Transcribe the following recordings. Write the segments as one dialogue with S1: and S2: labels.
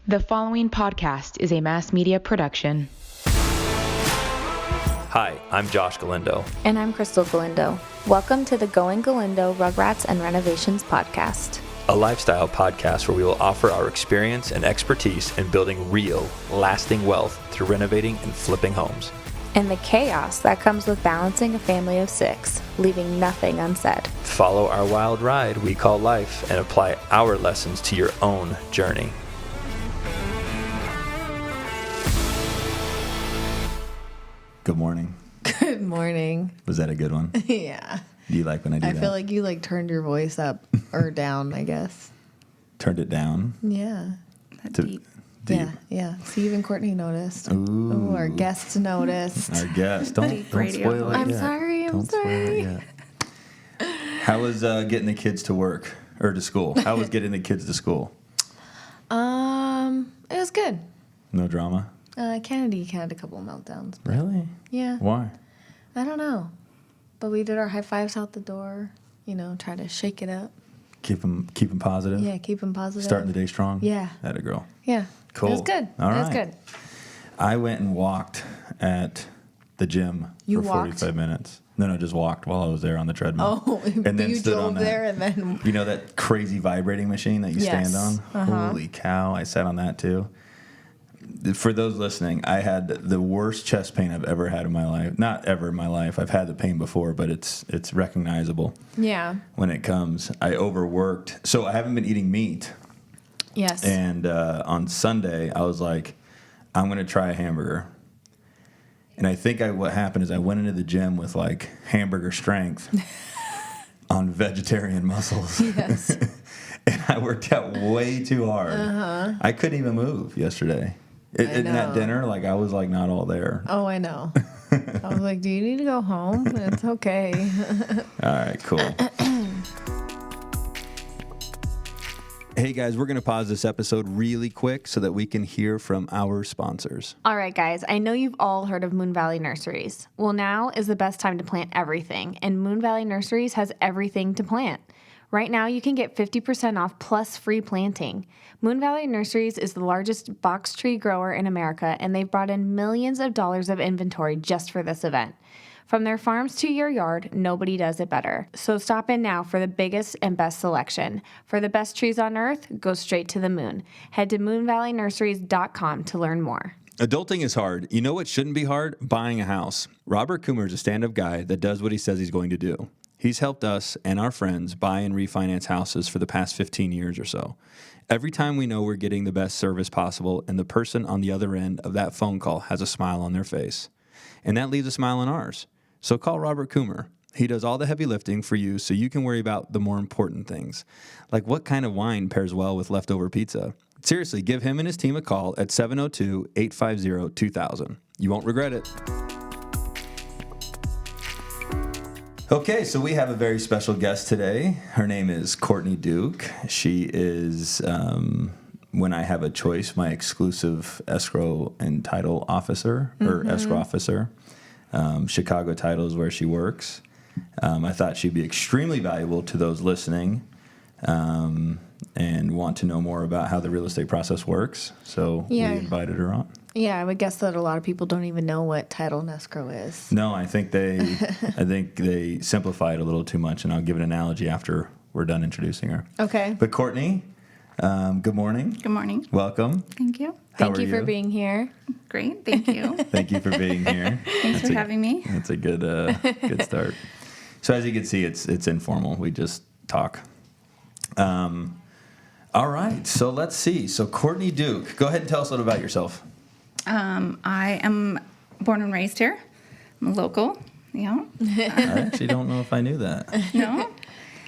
S1: The following podcast is a mass media production.
S2: Hi, I'm Josh Galindo.
S3: And I'm Krystal Galindo. Welcome to the Going Galindo Rugrats and Renovations podcast.
S2: A lifestyle podcast where we will offer our experience and expertise in building real, lasting wealth through renovating and flipping homes.
S3: And the chaos that comes with balancing a family of 6, leaving nothing unsaid.
S2: Follow our wild ride we call life and apply our lessons to your own journey.
S4: Good morning.
S5: Good morning.
S4: Was that a good one?
S5: Yeah.
S4: Do you like when I do that?
S5: I feel like you turned your voice up or down, I guess.
S4: Turned it down?
S5: Yeah.
S4: Deep.
S5: Yeah. See, even Courtney noticed.
S4: Ooh.
S5: Our guests noticed.
S4: Our guest. Don't spoil it
S5: I'm
S4: yet.
S5: sorry.
S4: Don't spoil it yet. How was getting the kids to work or to school? How was getting the kids to school?
S5: It was good.
S4: No drama?
S5: Kennedy had a couple of meltdowns.
S4: Really?
S5: Yeah.
S4: Why?
S5: I don't know. But we did our high fives out the door, try to shake it up.
S4: Keep them positive?
S5: Yeah, keep them positive.
S4: Starting the day strong?
S5: Yeah.
S4: That a girl.
S5: Yeah.
S4: Cool.
S5: It was good.
S4: All
S5: It was
S4: right.
S5: good.
S4: I went and walked at the gym
S5: You
S4: for
S5: walked?
S4: 45 minutes. No, just walked while I was there on the treadmill.
S5: Oh,
S4: and then
S5: you
S4: stood
S5: drove
S4: on that,
S5: there and then...
S4: You know that crazy vibrating machine that you
S5: Yes.
S4: stand on?
S5: Uh-huh.
S4: Holy cow, I sat on that too. For those listening, I had the worst chest pain I've ever had in my life. Not ever in my life. I've had the pain before, but it's recognizable
S5: Yeah.
S4: when it comes. I overworked. So I haven't been eating meat.
S5: Yes.
S4: And on Sunday, I was like, I'm going to try a hamburger. And I think what happened is I went into the gym with like hamburger strength on vegetarian muscles.
S5: Yes.
S4: And I worked out way too hard. Uh-huh. I couldn't even move yesterday. In that dinner, I was not all there.
S5: Oh, I know. I was like, do you need to go home? It's okay.
S4: All right, cool. Hey guys, we're going to pause this episode really quick so that we can hear from our sponsors.
S3: All right, guys, I know you've all heard of Moon Valley Nurseries. Well, now is the best time to plant everything, and Moon Valley Nurseries has everything to plant. Right now, you can get 50% off plus free planting. Moon Valley Nurseries is the largest box tree grower in America, and they've brought in millions of dollars of inventory just for this event. From their farms to your yard, nobody does it better. So stop in now for the biggest and best selection. For the best trees on earth, go straight to the moon. Head to moonvalleynurseries.com to learn more.
S4: Adulting is hard. You know what shouldn't be hard? Buying a house. Robert Coomer is a stand-up guy that does what he says he's going to do. He's helped us and our friends buy and refinance houses for the past 15 years or so. Every time we know we're getting the best service possible and the person on the other end of that phone call has a smile on their face. And that leaves a smile on ours. So call Robert Coomer. He does all the heavy lifting for you so you can worry about the more important things. Like what kind of wine pairs well with leftover pizza. Seriously, give him and his team a call at 702-850-2000. You won't regret it. Okay, so we have a very special guest today. Her name is Courtney Duke. She is, when I have a choice, my exclusive escrow and title officer, or escrow officer. Chicago Title is where she works. I thought she'd be extremely valuable to those listening and want to know more about how the real estate process works. So we invited her on.
S5: Yeah, I would guess that a lot of people don't even know what title and escrow is.
S4: No, I think they simplify it a little too much, and I'll give an analogy after we're done introducing her.
S5: Okay.
S4: But Courtney, good morning.
S6: Good morning.
S4: Welcome.
S6: Thank you.
S5: Thank you for being here.
S6: Great. Thank you.
S4: Thank you for being here.
S6: Thanks for having me.
S4: That's a good start. So as you can see, it's informal. We just talk. All right. So let's see. So Courtney Duke, go ahead and tell us a little about yourself.
S6: I am born and raised here. I'm a local. Yeah.
S4: I actually don't know if I knew that.
S6: No.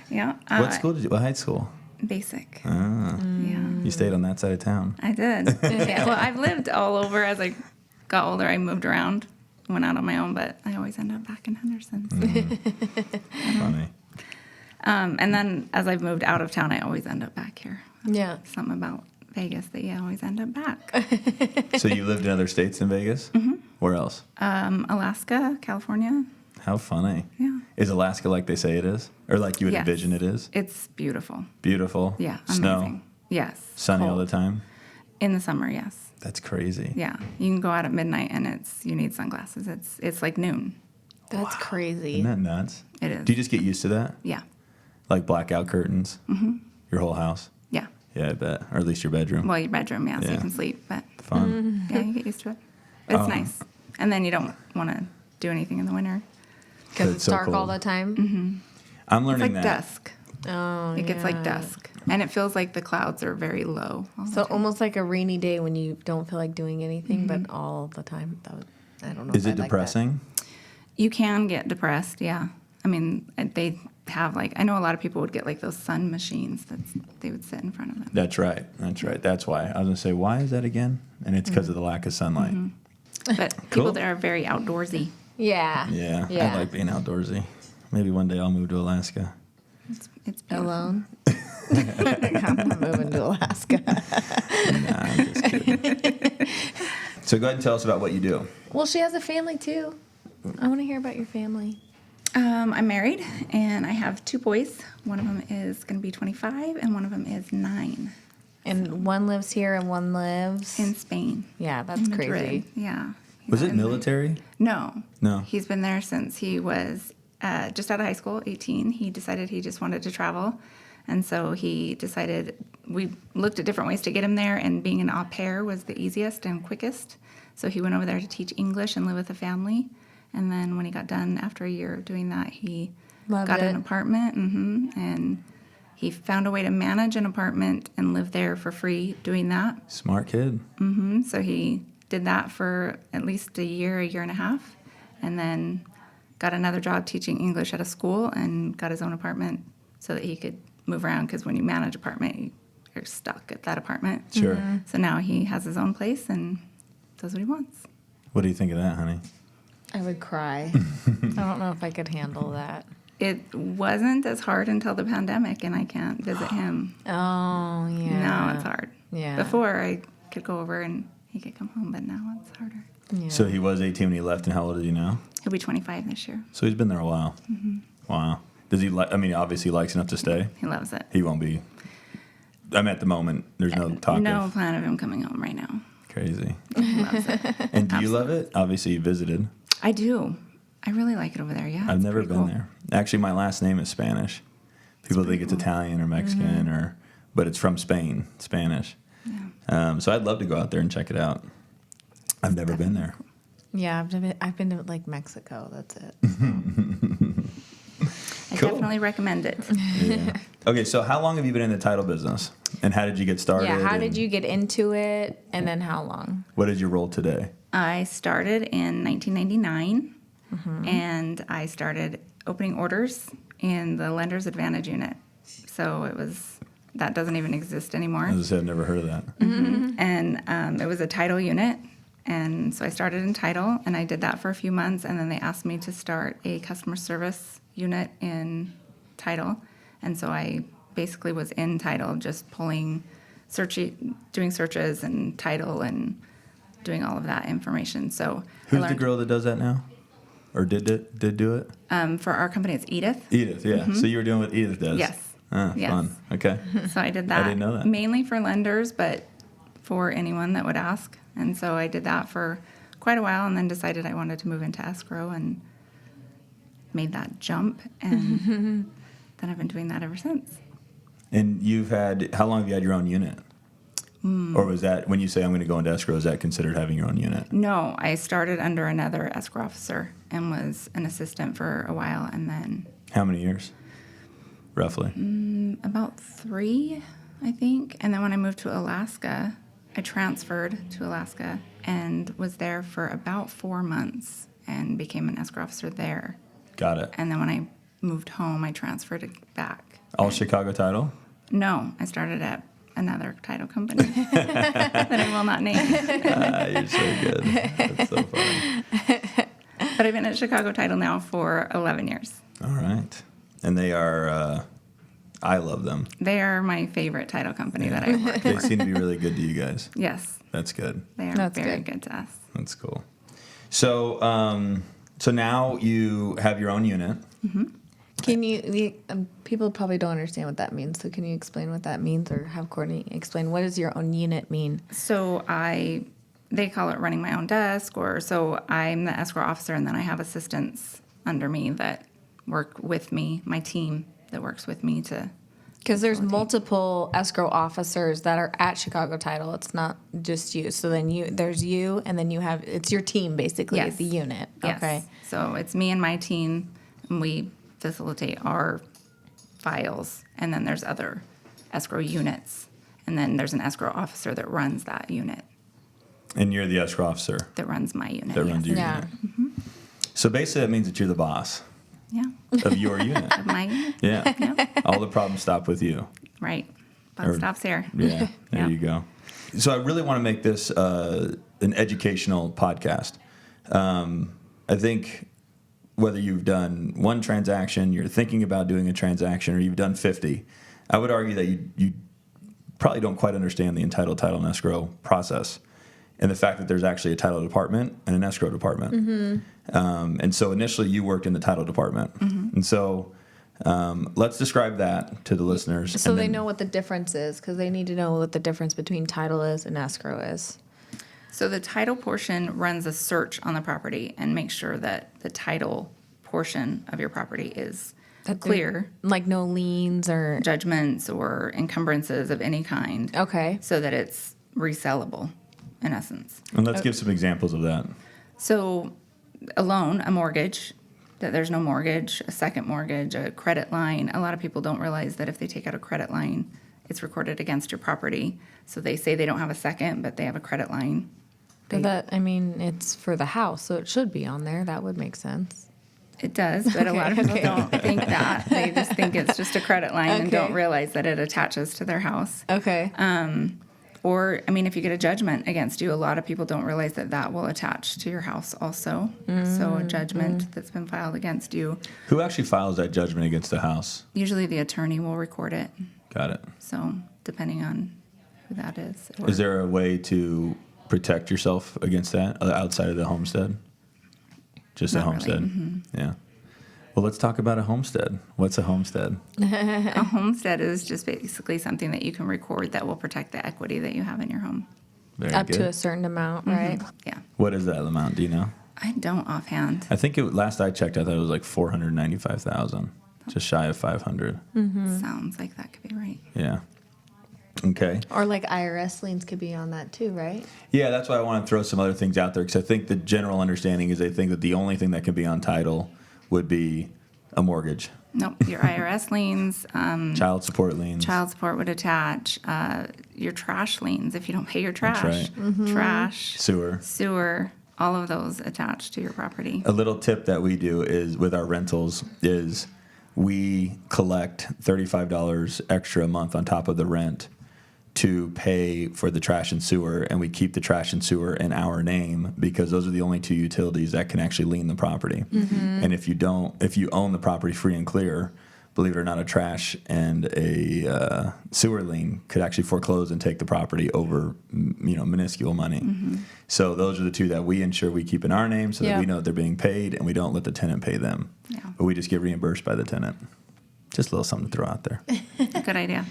S6: Yeah.
S4: What school did you? What high school?
S6: Basic.
S4: Ah.
S6: Yeah.
S4: You stayed on that side of town.
S6: I did. Yeah. Well, I've lived all over. As I got older, I moved around, went out on my own, but I always end up back in Henderson.
S4: Funny.
S6: And then as I've moved out of town, I always end up back here.
S5: Yeah.
S6: Something about Vegas that you always end up back.
S4: So you lived in other states in Vegas? Mm-hmm. Where else?
S6: Alaska, California.
S4: How funny.
S6: Yeah.
S4: Is Alaska like they say it is? Or like you would
S6: Yes.
S4: envision it is?
S6: It's beautiful.
S4: Beautiful.
S6: Yeah.
S4: Snow.
S6: Amazing. Yes.
S4: Sunny all
S6: Cold.
S4: the time.
S6: In the summer, yes.
S4: That's crazy.
S6: Yeah. You can go out at midnight and you need sunglasses. It's like noon.
S5: That's crazy.
S4: Isn't that nuts?
S6: It is.
S4: Do you just get used to that?
S6: Yeah.
S4: Like blackout curtains? Mm-hmm. Your whole house?
S6: Yeah.
S4: Yeah, I bet. Or at least your bedroom.
S6: Well, your bedroom, so
S4: Yeah.
S6: you can sleep. But
S4: Fun.
S6: yeah, you get used to it. But it's nice. And then you don't want to do anything in the winter.
S5: Because
S4: it's
S5: it's
S4: so
S5: dark all
S4: cold.
S5: the time.
S4: I'm
S6: It's
S4: learning
S6: like
S4: that.
S6: dusk.
S5: Oh,
S6: It gets like dusk. And it feels like the clouds are very low. all the
S5: So
S6: time.
S5: almost like a rainy day when you don't feel like doing anything, but all the time. I don't know.
S4: Is
S5: if
S4: it
S5: I like that.
S4: depressing?
S6: You can get depressed, yeah. I mean, they have I know a lot of people would get like those sun machines that they would sit in front of them.
S4: That's right. That's why. I was going to say, why is that again? And it's because of the lack of sunlight.
S6: But
S4: Cool.
S6: people there are very outdoorsy.
S5: Yeah.
S4: Yeah,
S5: Yeah.
S4: I like being outdoorsy. Maybe one day I'll move to Alaska.
S6: It's beautiful.
S5: Alone. I'm not moving to Alaska.
S4: Nah, I'm just kidding. So go ahead and tell us about what you do.
S5: Well, she has a family too. I want to hear about your family.
S6: I'm married, and I have 2 boys. One of them is going to be 25, and one of them is 9
S5: And one lives here and one lives
S6: in Spain.
S5: Yeah, that's
S6: in
S5: crazy.
S6: Madrid. Yeah.
S4: Was it
S6: In the-
S4: military?
S6: No.
S4: No.
S6: He's been there since he was just out of high school, 18. He decided he just wanted to travel. And so he decided, we looked at different ways to get him there, and being an au pair was the easiest and quickest. So he went over there to teach English and live with a family. And then when he got done, after a year of doing that, he
S5: Loved
S6: got an
S5: it.
S6: apartment. And he found a way to manage an apartment and live there for free doing that.
S4: Smart kid.
S6: So he did that for at least a year and a half, and then got another job teaching English at a school and got his own apartment so that he could move around, because when you manage apartment, you're stuck at that apartment.
S4: Sure.
S6: So now he has his own place and does what he wants.
S4: What do you think of that, honey?
S5: I would cry. I don't know if I could handle that.
S6: It wasn't as hard until the pandemic, and I can't visit him.
S5: Oh, yeah.
S6: Now it's hard.
S5: Yeah.
S6: Before I could go over and he could come home, but now it's harder.
S5: Yeah.
S4: So he was 18 when he left, and how old is he now?
S6: He'll be 25 this year.
S4: So he's been there a while. Wow. Does he like, I mean, obviously he likes enough to stay.
S6: He loves it.
S4: He won't be. I mean, at the moment, there's no talk
S6: No
S4: of
S6: plan of him coming home right now.
S4: crazy.
S6: He loves it.
S4: And do you love it? Obviously, you visited.
S6: I do. I really like it over there. Yeah,
S4: I've
S6: it's
S4: never
S6: pretty
S4: been
S6: cool.
S4: there. Actually, my last name is Spanish. People think it's Italian or Mexican, but it's from Spain, Spanish.
S6: Yeah.
S4: So I'd love to go out there and check it out. I've never been there.
S5: Yeah, I've been to like Mexico. That's it.
S6: I
S4: Cool.
S6: definitely recommend it.
S4: Yeah. Okay, so how long have you been in the title business? And how did you get started?
S5: Yeah, how did
S4: and
S5: you get into it, and then how long?
S4: What is your role today?
S6: I started in 1999, and I started opening orders in the Lender's Advantage unit. So that doesn't even exist anymore.
S4: As I said, I've never heard of that.
S6: And it was a title unit. And so I started in title, and I did that for a few months, and then they asked me to start a customer service unit in title. And so I basically was in title, just doing searches and title and doing all of that information. So
S4: Who's the girl that does that now? Or did do it?
S6: For our company, it's Edith.
S4: Edith, yeah. So you were doing what Edith does.
S6: Yes.
S4: Ah,
S6: Yes.
S4: fun. Okay.
S6: So I did that.
S4: didn't know that.
S6: Mainly for lenders, but for anyone that would ask. And so I did that for quite a while, and then decided I wanted to move into escrow and made that jump. And then I've been doing that ever since.
S4: And how long have you had your own unit? Or was that, when you say I'm going to go into escrow, is that considered having your own unit?
S6: No, I started under another escrow officer and was an assistant for a while, and then
S4: How many years? Roughly.
S6: about 3, I think. And then when I moved to Alaska, I transferred to Alaska and was there for about 4 months and became an escrow officer there.
S4: Got it.
S6: And then when I moved home, I transferred it back.
S4: All Chicago title?
S6: No, I started at another title company that I will not name.
S4: You're so good. That's so funny.
S6: But I've been at Chicago Title now for 11 years.
S4: All right. And they are, I love them.
S6: They are my favorite title company that I work
S4: They
S6: for.
S4: seem to be really good to you guys.
S6: Yes,
S4: That's good.
S6: they are
S5: That's
S6: very
S5: good.
S6: good to us.
S4: That's cool. So, so now you have your own unit.
S5: Can people probably don't understand what that means, so can you explain what that means, or have Courtney explain what does your own unit mean?
S6: So they call it running my own desk, so I'm the escrow officer, and then I have assistants under me that work with me, my team that works with me to.
S5: Because there's multiple escrow officers that are at Chicago Title. It's not just you. So then there's you, and then it's your team basically,
S6: Yes.
S5: the unit.
S6: Yes.
S5: Okay.
S6: So it's me and my team, and we facilitate our files, and then there's other escrow units, and then there's an escrow officer that runs that unit,
S4: And you're the escrow officer
S6: that runs my unit.
S4: that runs your
S5: Yeah.
S4: unit. So basically, that means that you're the boss
S6: Yeah.
S4: of your unit.
S6: Of my unit.
S4: Yeah. All the problems stop with you.
S6: Right. Buck
S4: Or-
S6: stops here.
S4: Yeah, there
S6: Yeah.
S4: you go. So I really want to make this an educational podcast. I think whether you've done one transaction, you're thinking about doing a transaction, or you've done 50, I would argue that you probably don't quite understand the entitled title and escrow process, and the fact that there's actually a title department and an escrow department.
S5: Mm-hmm.
S4: And so initially you worked in the title department. And so let's describe that to the listeners.
S5: So
S4: and
S5: they
S4: then-
S5: know what the difference is, because they need to know what the difference between title is and escrow is.
S6: So the title portion runs a search on the property and makes sure that the title portion of your property is clear,
S5: Like no liens or...
S6: judgments or encumbrances of any kind,
S5: Okay.
S6: so that it's resellable, in essence.
S4: And let's give some examples of that.
S6: So a loan, a mortgage, that there's no mortgage, a second mortgage, a credit line. A lot of people don't realize that if they take out a credit line, it's recorded against your property. So they say they don't have a second, but they have a credit line.
S5: But it's for the house, so it should be on there. That would make sense.
S6: It does, but a lot of people don't think that. They just think it's just a credit line and
S5: Okay.
S6: don't realize that it attaches to their house.
S5: Okay.
S6: Or, if you get a judgment against you, a lot of people don't realize that that will attach to your house also. So a judgment that's been filed against you,
S4: Who actually files that judgment against the house?
S6: usually the attorney will record it.
S4: Got it.
S6: So depending on who that is.
S4: Is there a way to protect yourself against that outside of the homestead? Just a
S6: Not really,
S4: homestead? Yeah. Well, let's talk about a homestead. What's a homestead?
S6: A homestead is just basically something that you can record that will protect the equity that you have in your home.
S4: Very
S5: Up
S4: good.
S5: to a certain amount, right?
S6: Yeah.
S4: What is that amount? Do you know?
S6: I don't offhand.
S4: I think last I checked, I thought it was like 495,000, just shy of 500.
S6: Sounds like that could be right.
S4: Yeah. Okay.
S5: Or like IRS liens could be on that too, right?
S4: Yeah, that's why I want to throw some other things out there, because I think the general understanding is they think that the only thing that can be on title would be a mortgage.
S6: Nope. Your IRS liens,
S4: Child support liens.
S6: child support would attach. Your trash liens, if you don't pay your trash.
S4: right.
S6: Trash,
S4: Sewer.
S6: sewer, all of those attach to your property.
S4: A little tip that we do is with our rentals is we collect $35 extra a month on top of the rent to pay for the trash and sewer, and we keep the trash and sewer in our name because those are the only two utilities that can actually lien the property. And if you own the property free and clear, believe it or not, a trash and a sewer lien could actually foreclose and take the property over, minuscule money. So those are the two that we ensure we keep in our name so that we know that they're being paid, and we don't let the tenant pay them.
S6: Yeah.
S4: But we just get reimbursed by the tenant. Just a little something to throw out there.
S6: Good idea.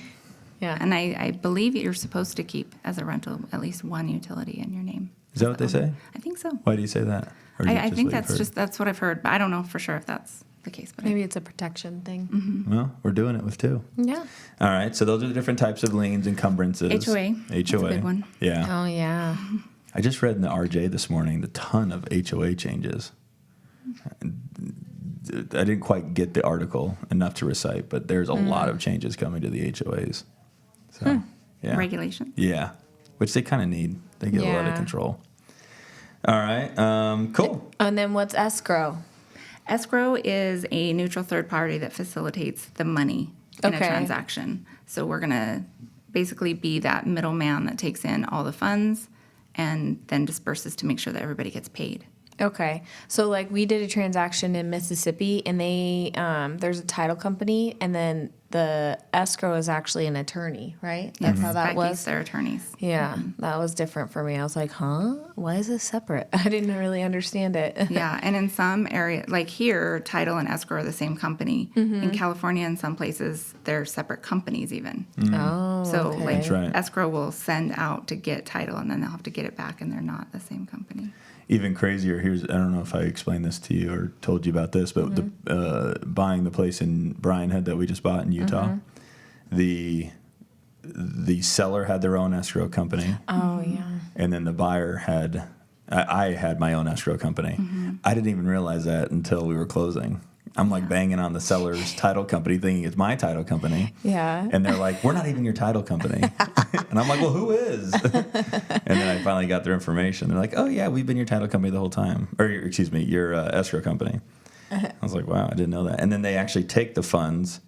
S5: Yeah.
S6: And I believe you're supposed to keep, as a rental, at least one utility in your name.
S4: Is that what they say?
S6: I think so.
S4: Why do you say that? Or is it
S6: I
S4: just
S6: think
S4: what you've heard?
S6: that's what I've heard, but I don't know for sure if that's the case. But
S5: Maybe it's a protection thing.
S4: Well, we're doing it with two.
S5: Yeah.
S4: All right, so those are the different types of liens, encumbrances.
S6: HOA. That's a big one.
S4: Yeah.
S5: Oh, yeah.
S4: I just read in the RJ this morning the ton of HOA changes. I didn't quite get the article enough to recite, but there's a lot of changes coming to the HOAs. So, yeah.
S6: Regulation.
S4: Yeah, which they kind of need. They get a lot of
S5: Yeah.
S4: control. All right, cool.
S5: And then what's escrow?
S6: Escrow is a neutral third party that facilitates the money in a
S5: Okay.
S6: transaction. So we're going to basically be that middleman that takes in all the funds and then disperses to make sure that everybody gets paid.
S5: Okay. So like we did a transaction in Mississippi, and they there's a title company, and then the escrow is actually an attorney, right? That's how that
S6: Becky's
S5: was.
S6: their attorneys.
S5: Yeah, that was different for me. I was like, huh? Why is this separate? I didn't really understand it.
S6: Yeah, and in some areas, like here, title and escrow are the same company. In California, in some places, they're separate companies even.
S5: Oh,
S6: So
S5: okay.
S6: like
S4: That's right.
S6: escrow will send out to get title, and then they'll have to get it back, and they're not the same company.
S4: Even crazier, I don't know if I explained this to you or told you about this, but buying the place in Bryanhead that we just bought in Utah, the seller had their own escrow company.
S5: Oh, yeah.
S4: And then the buyer had, I had my own escrow company. I didn't even realize that until we were closing. I'm like banging on the seller's title company thinking it's my title company.
S5: Yeah.
S4: And they're like, we're not even your title company. And I'm like, well, who is? And then I finally got their information. They're like, oh, yeah, we've been your title company the whole time. Or, excuse me, your escrow company. I was like, wow, I didn't know that. And then they actually take the funds.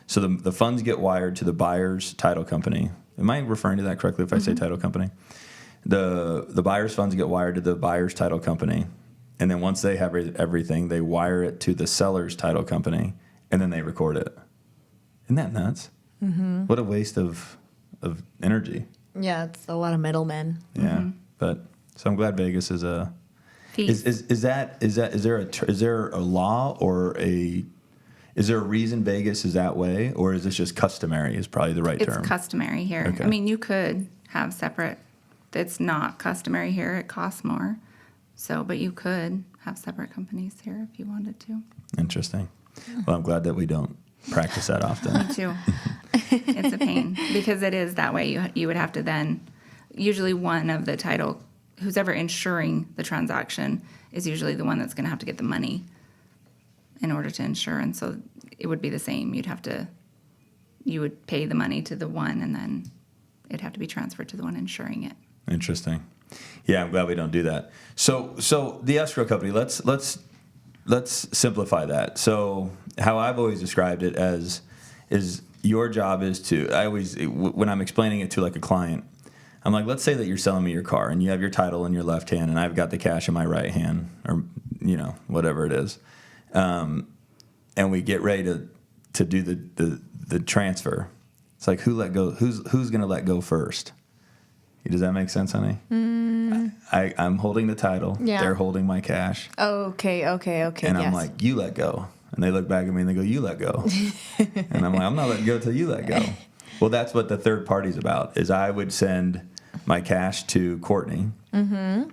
S4: So the funds get wired to the buyer's title company. Am I referring to that correctly if I say title company? The buyer's funds get wired to the buyer's title company. And then once they have everything, they wire it to the seller's title company, and then they record it. Isn't that nuts? What a waste of energy.
S5: Yeah, it's a lot of middlemen.
S4: Yeah, but so I'm glad Vegas is a.
S6: Fees.
S4: Is there a law or is there a reason Vegas is that way, or is this just customary? Is probably the right
S6: It's
S4: term.
S6: customary here.
S4: Okay.
S6: I mean, you could have separate. It's not customary here. It costs more. So, but you could have separate companies here if you wanted to.
S4: Interesting. Well, I'm glad that we don't practice that often.
S6: Me too. It's a pain because it is that way. You would have to then, usually one of the title, who's ever insuring the transaction is usually the one that's going to have to get the money in order to insure. And so it would be the same. You would pay the money to the one, and then it'd have to be transferred to the one insuring it.
S4: Interesting. Yeah, I'm glad we don't do that. So the escrow company. Let's simplify that. So how I've always described it is your job is to. When I'm explaining it to like a client, I'm like, let's say that you're selling me your car and you have your title in your left hand and I've got the cash in my right hand, or whatever it is, and we get ready to do the transfer. It's like who's going to let go first? Does that make sense, honey? I'm holding the title.
S5: Yeah.
S4: They're holding my cash.
S5: Okay.
S4: And I'm like, you let go. And they look back at me and they go, you let go. And I'm like, I'm not letting go till you let go. Well, that's what the third party's about, is I would send my cash to Courtney. And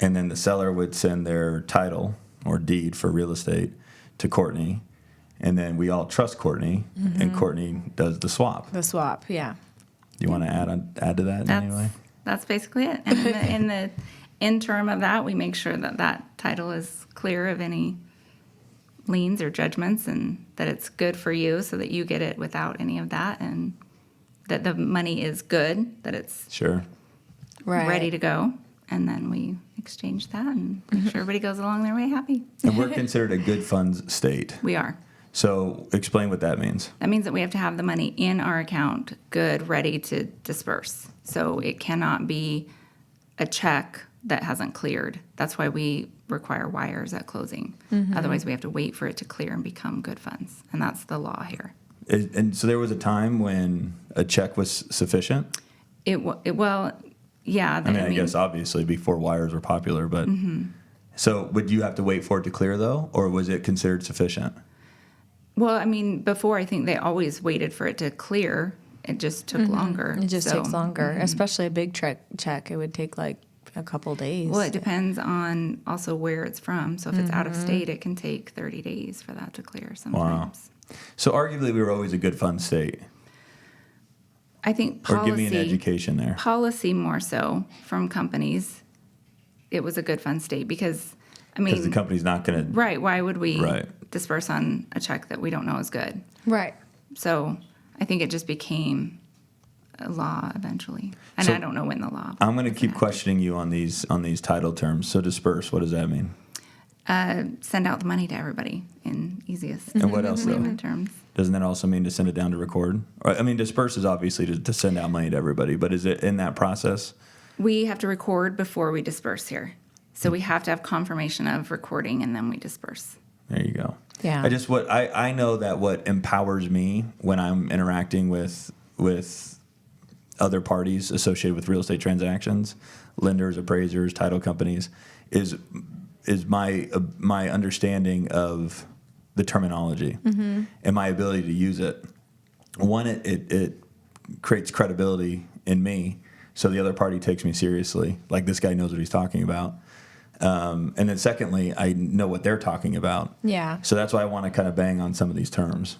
S4: then the seller would send their title or deed for real estate to Courtney. And then we all trust Courtney, and Courtney does the swap.
S5: The swap, yeah.
S4: You want to add to that in any way?
S6: That's basically it. And in the interim of that, we make sure that title is clear of any liens or judgments, and that it's good for you so that you get it without any of that, and that the money is good, that it's
S4: Sure.
S6: ready to go. And then we exchange that and make sure everybody goes along their way happy.
S4: And we're considered a good funds state.
S6: We are.
S4: So explain what that means.
S6: That means that we have to have the money in our account, good, ready to disperse. So it cannot be a check that hasn't cleared. That's why we require wires at closing. Otherwise, we have to wait for it to clear and become good funds. And that's the law here.
S4: And so there was a time when a check was sufficient?
S6: Yeah.
S4: I guess obviously before wires were popular, but so would you have to wait for it to clear though, or was it considered sufficient?
S6: Well, I mean, before I think they always waited for it to clear. It just took longer.
S5: It just takes longer, especially a big check. It would take like a couple days.
S6: Well, it depends on also where it's from. So if it's out of state, it can take 30 days for that to clear sometimes.
S4: Wow. So arguably we were always a good fund state.
S6: I think policy.
S4: Or give me an education there.
S6: Policy more so from companies. It was a good fund state because,
S4: Because the company's not going to...
S6: Right. Why would we
S4: Right.
S6: disperse on a check that we don't know is good?
S5: Right.
S6: So I think it just became a law eventually. And
S4: So
S6: I don't know when the law.
S4: I'm going to
S6: was
S4: keep
S6: enacted.
S4: questioning you on these title terms. So disperse, what does that mean?
S6: Send out the money to everybody in easiest
S4: And what else, though?
S6: layman terms.
S4: Doesn't that also mean to send it down to record? Or, disperse is obviously to send out money to everybody, but is it in that process?
S6: We have to record before we disperse here. So we have to have confirmation of recording, and then we disperse.
S4: There you go.
S5: Yeah.
S4: I know that what empowers me when I'm interacting with other parties associated with real estate transactions, lenders, appraisers, title companies, is my understanding of the terminology and my ability to use it. One, it creates credibility in me, so the other party takes me seriously. Like, this guy knows what he's talking about. And then secondly, I know what they're talking about.
S5: Yeah.
S4: So that's why I want to kind of bang on some of these terms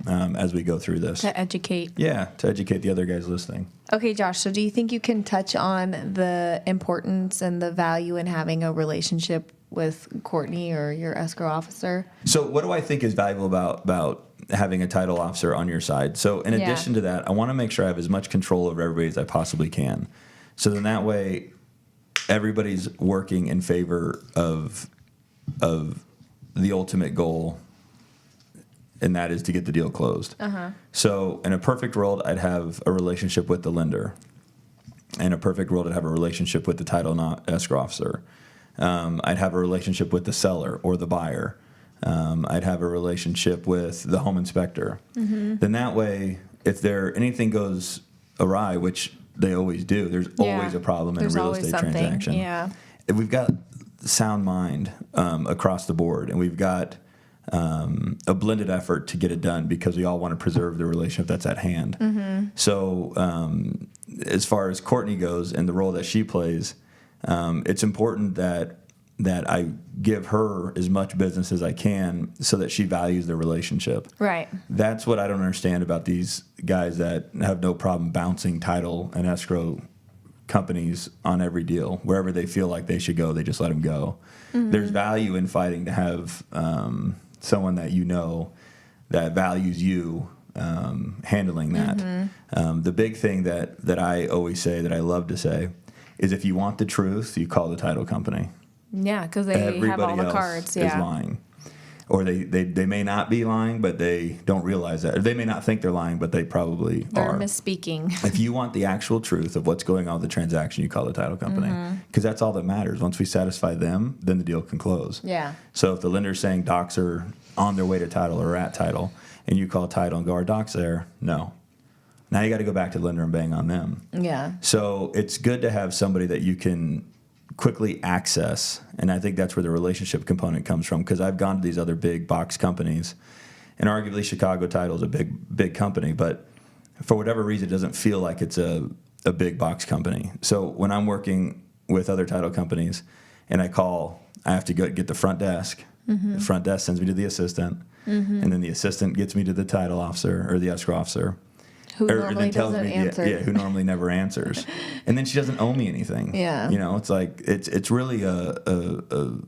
S4: as we go through this.
S5: To educate.
S4: Yeah, to educate the other guys listening.
S5: Okay, Josh, so do you think you can touch on the importance and the value in having a relationship with Courtney or your escrow officer?
S4: So what do I think is valuable about having a title officer on your side? So in addition to that, I want to make sure I have as much control over everybody as I possibly can. So then that way, everybody's working in favor of the ultimate goal, and that is to get the deal closed. So in a perfect world, I'd have a relationship with the lender. In a perfect world, I'd have a relationship with the title escrow officer. I'd have a relationship with the seller or the buyer. I'd have a relationship with the home inspector. Then that way, if anything goes awry, which they always do, there's always a problem in a real estate transaction.
S5: Yeah.
S4: If we've got sound mind across the board, and we've got a blended effort to get it done because we all want to preserve the relationship that's at hand. So as far as Courtney goes and the role that she plays, it's important that I give her as much business as I can so that she values the relationship.
S5: Right.
S4: That's what I don't understand about these guys that have no problem bouncing title and escrow companies on every deal. Wherever they feel like they should go, they just let them go. There's value in fighting to have someone that you know that values you handling that. The big thing that I always say, that I love to say, is if you want the truth, you call the title company.
S5: Yeah, because they have all the cards.
S4: Is lying. Or they may not be lying, but they don't realize that. Or they may not think they're lying, but they probably
S5: They're
S4: are.
S5: misspeaking.
S4: If you want the actual truth of what's going on with the transaction, you call the title company. Because that's all that matters. Once we satisfy them, then the deal can close.
S5: Yeah.
S4: So if the lender's saying docs are on their way to title or at title, and you call title and go, "Are docs there?" No. Now you got to go back to the lender and bang on them.
S5: Yeah.
S4: So it's good to have somebody that you can quickly access, and I think that's where the relationship component comes from, because I've gone to these other big box companies, and arguably Chicago Title is a big company, but for whatever reason it doesn't feel like it's a big box company. So when I'm working with other title companies and I have to go get the front desk. The front desk sends me to the assistant, and then the assistant gets me to the title officer or the escrow officer.
S5: Who normally doesn't answer.
S4: Yeah, who normally never answers. And then she doesn't owe me anything.
S5: Yeah.
S4: You know, it's like, it's really a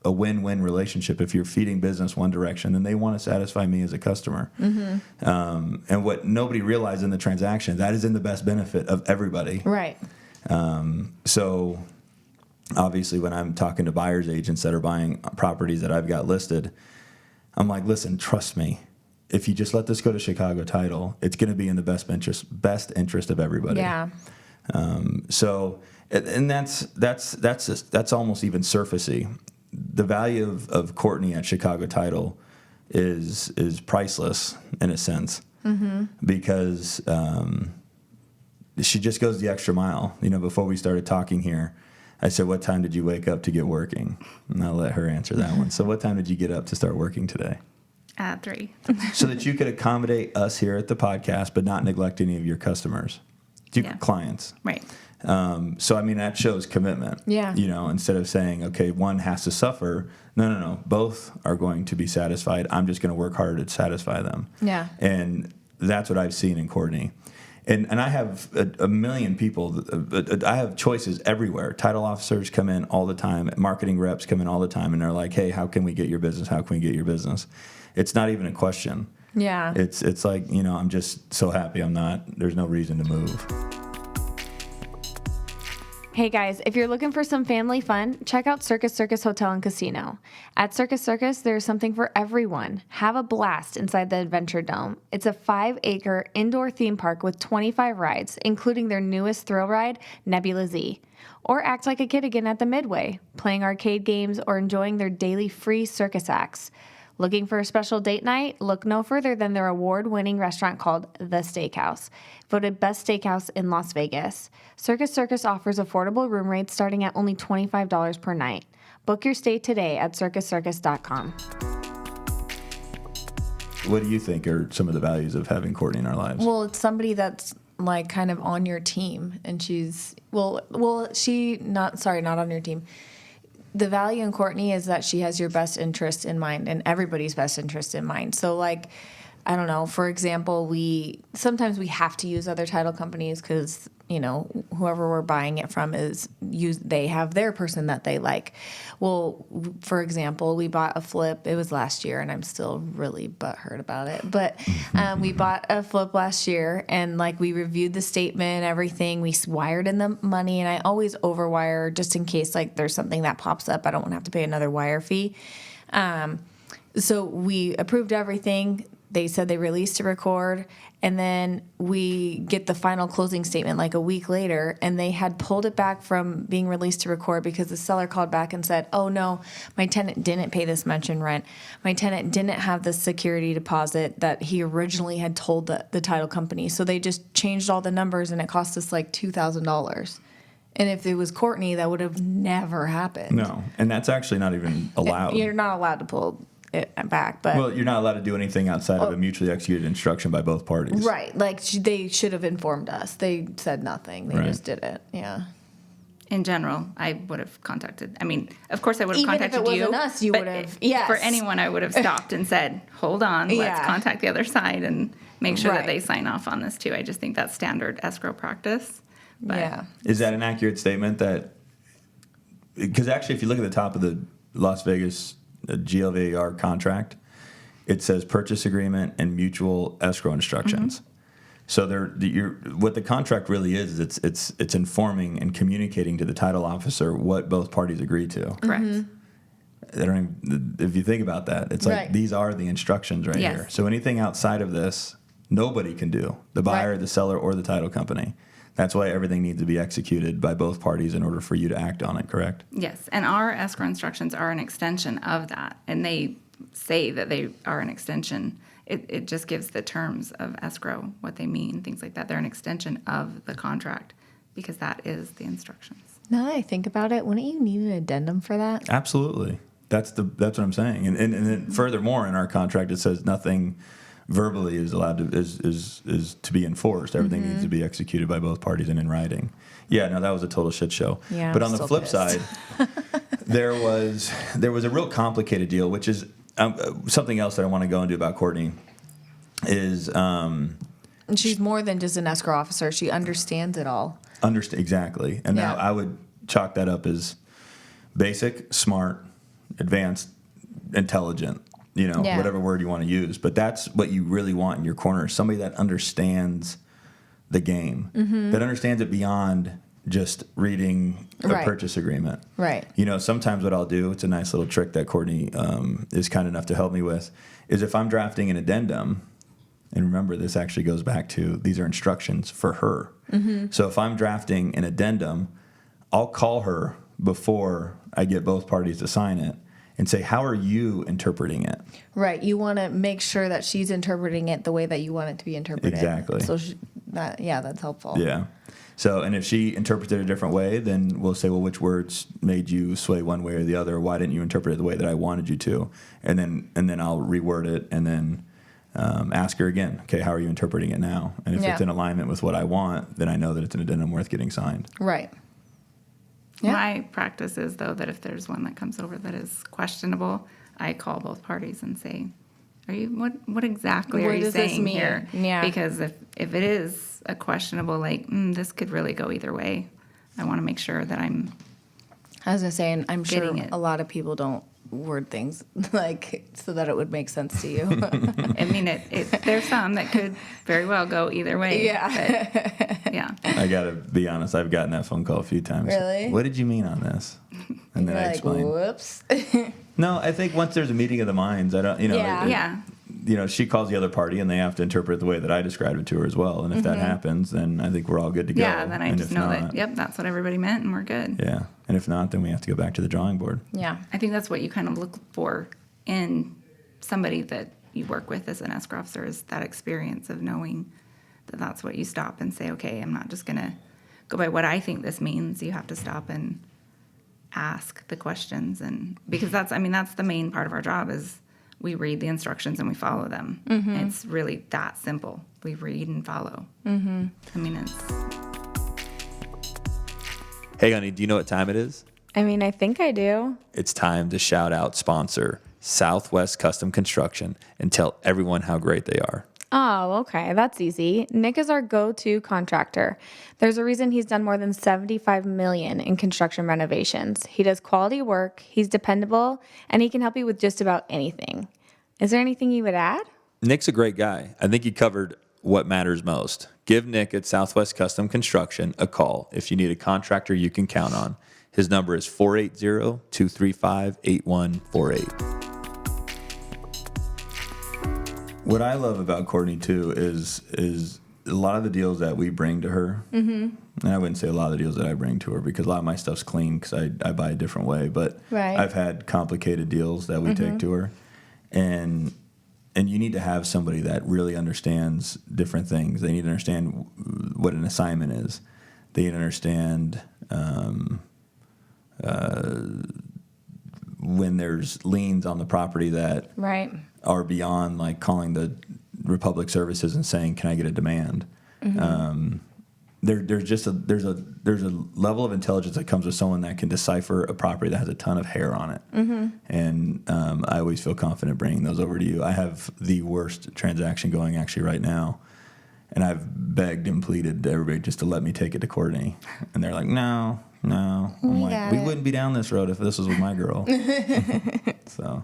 S4: win-win relationship. If you're feeding business one direction, then they want to satisfy me as a customer. And what nobody realized in the transaction, that is in the best benefit of everybody.
S5: Right.
S4: So obviously when I'm talking to buyer's agents that are buying properties that I've got listed, I'm like, listen, trust me. If you just let this go to Chicago Title, it's going to be in the best interest of everybody.
S5: Yeah.
S4: So, and that's almost even surfacey. The value of Courtney at Chicago Title is priceless in a sense, because she just goes the extra mile. You know, before we started talking here, I said, "What time did you wake up to get working?" And I'll let her answer that one. So, what time did you get up to start working today?
S6: At 3.
S4: So that you could accommodate us here at the podcast, but not neglect any of your customers, clients.
S6: Right.
S4: So, I mean, that shows commitment.
S5: Yeah.
S4: You know, instead of saying, okay, one has to suffer. No. Both are going to be satisfied. I'm just going to work harder to satisfy them.
S5: Yeah.
S4: And that's what I've seen in Courtney. And I have a million people. I have choices everywhere. Title officers come in all the time. Marketing reps come in all the time. And they're like, hey, how can we get your business? How can we get your business? It's not even a question.
S5: Yeah.
S4: It's like, you know, I'm just so happy there's no reason to move.
S3: Hey guys, if you're looking for some family fun, check out Circus Circus Hotel and Casino. At Circus Circus, there's something for everyone. Have a blast inside the Adventure Dome. It's a 5-acre indoor theme park with 25 rides, including their newest thrill ride, Nebula Z. Or act like a kid again at the Midway, playing arcade games or enjoying their daily free circus acts. Looking for a special date night? Look no further than their award-winning restaurant called The Steakhouse, voted best steakhouse in Las Vegas. Circus Circus offers affordable room rates starting at only $25 per night. Book your stay today at circuscircus.com.
S4: What do you think are some of the values of having Courtney in our lives?
S5: Well, it's somebody that's like kind of on your team, and she's not on your team. The value in Courtney is that she has your best interest in mind and everybody's best interest in mind. So, like, I don't know, for example, sometimes we have to use other title companies because, you know, whoever we're buying it from they have their person that they like. Well, for example, we bought a flip. It was last year, and I'm still really butthurt about it. But we bought a flip last year, and like we reviewed the statement, everything. We wired in the money, and I always overwire just in case like there's something that pops up. I don't want to have to pay another wire fee. So we approved everything. They said they released to record, and then we get the final closing statement like a week later, and they had pulled it back from being released to record because the seller called back and said, oh no, my tenant didn't pay this mentioned rent. My tenant didn't have the security deposit that he originally had told the title company. So they just changed all the numbers, and it cost us like $2,000. And if it was Courtney, that would have never happened.
S4: No, and that's actually not even allowed.
S3: You're not allowed to pull it back, but
S4: well, you're not allowed to do anything outside of a mutually executed instruction by both parties.
S3: right, like they should have informed us. They said nothing. They just did it. Yeah.
S6: In general, I would have contacted. I mean, of course, I would have
S3: Even if
S6: contacted
S3: it
S6: you.
S3: wasn't us, you
S6: but
S3: would have. Yes.
S6: For anyone, I would have stopped and said, "Hold on, let's
S3: Yeah.
S6: contact the other side and make sure
S3: Right.
S6: that they sign off on this too." I just think that's standard escrow practice. But
S3: Yeah.
S4: Is that an accurate statement? That because actually, if you look at the top of the Las Vegas GLVAR contract, it says purchase agreement and mutual escrow instructions. So what the contract really is it's informing and communicating to the title officer what both parties agree to.
S6: correct.
S4: They don't even, if you think about that, it's like
S3: Right.
S4: these are the instructions right
S6: Yes.
S4: here. So anything outside of this, nobody can do. The buyer,
S3: Right.
S4: the seller, or the title company. That's why everything needs to be executed by both parties in order for you to act on it, correct?
S6: Yes, and our escrow instructions are an extension of that, and they say that they are an extension. It just gives the terms of escrow, what they mean, things like that. They're an extension of the contract because that is the instructions.
S3: Now that I think about it, wouldn't you need an addendum for that?
S4: Absolutely. That's what I'm saying. And then furthermore, in our contract, it says nothing verbally is allowed to is to be enforced. Everything needs to be executed by both parties and in writing. Yeah, no, that was a total shit show.
S3: Yeah,
S4: but
S3: I'm
S4: on the
S3: still
S4: flip
S3: pissed.
S4: side, there was a real complicated deal, which is something else that I want to go into about Courtney. Is
S5: And she's more than just an escrow officer. She understands it all.
S4: understand exactly, and
S5: Yeah.
S4: now I would chalk that up as basic, smart, advanced, intelligent.
S3: Yeah.
S4: Whatever word you want to use, but that's what you really want in your corner: somebody that understands the game, that understands it beyond just reading a
S3: Right.
S4: purchase agreement.
S3: Right.
S4: Sometimes what I'll do, it's a nice little trick that Courtney is kind enough to help me with, is if I'm drafting an addendum, and remember this actually goes back to these are instructions for her. So if I'm drafting an addendum, I'll call her before I get both parties to sign it and say, how are you interpreting it?
S3: Right. You want to make sure that she's interpreting it the way that you want it to be interpreted.
S4: Exactly.
S3: So that's helpful.
S4: Yeah. So, and if she interprets it a different way, then we'll say, well, which words made you sway one way or the other? Why didn't you interpret it the way that I wanted you to? And then I'll reword it and then ask her again, okay, how are you interpreting it now? And if it's in alignment with what I want, then I know that it's an addendum worth getting signed.
S3: Right. Yeah.
S6: My practice is, though, that if there's one that comes over that is questionable, I call both parties and say, what exactly
S3: What
S6: are you
S3: does this
S6: saying
S3: mean?
S6: here?
S3: Yeah.
S6: Because if it is a questionable, like, this could really go either way, I want to make sure that I'm
S3: I was going to say, and I'm sure
S6: Getting it.
S3: a lot of people don't word things like so that it would make sense to you.
S6: I mean, there's some that could very well go either way.
S3: Yeah.
S6: But, yeah.
S4: I got to be honest, I've gotten that phone call a few times.
S3: Really?
S4: What did you mean on this? And then
S3: You're
S4: I
S3: like,
S4: explain.
S3: whoops.
S4: No, I think once there's a meeting of the minds, I don't,
S3: Yeah.
S6: Yeah.
S4: She calls the other party and they have to interpret the way that I described it to her as well. And if that happens, then I think we're all good to go.
S6: Yeah, then I
S4: And
S6: just
S4: if
S6: know
S4: not,
S6: that, yep, that's what everybody meant, and we're good.
S4: Yeah. And if not, then we have to go back to the drawing board.
S3: Yeah.
S6: I think that's what you kind of look for in somebody that you work with as an escrow officer is that experience of knowing that that's what you stop and say, okay, I'm not just going to go by what I think this means. You have to stop and ask the questions. And because that's the main part of our job is we read the instructions and we follow them. It's really that simple. We read and follow. It's...
S2: Hey, honey, do you know what time it is?
S3: I think I do.
S2: It's time to shout out sponsor Southwest Custom Construction and tell everyone how great they are.
S3: Oh, okay. That's easy. Nick is our go-to contractor. There's a reason he's done more than $75 million in construction renovations. He does quality work, he's dependable, and he can help you with just about anything. Is there anything you would add?
S2: Nick's a great guy. I think he covered what matters most. Give Nick at Southwest Custom Construction a call if you need a contractor you can count on. His number is 480-235-8148.
S4: What I love about Courtney too is a lot of the deals that we bring to her. And I wouldn't say a lot of the deals that I bring to her because a lot of my stuff's clean because I buy a different way. But
S3: right.
S4: I've had complicated deals that we take to her, and you need to have somebody that really understands different things. They need to understand what an assignment is. They need to understand when there's liens on the property that
S3: Right.
S4: are beyond like calling the Republic Services and saying, "Can I get a demand?" There's a level of intelligence that comes with someone that can decipher a property that has a ton of hair on it. And I always feel confident bringing those over to you. I have the worst transaction going actually right now, and I've begged and pleaded to everybody just to let me take it to Courtney, and they're like, "No." I'm like, we wouldn't be down this road if this was with my girl. So.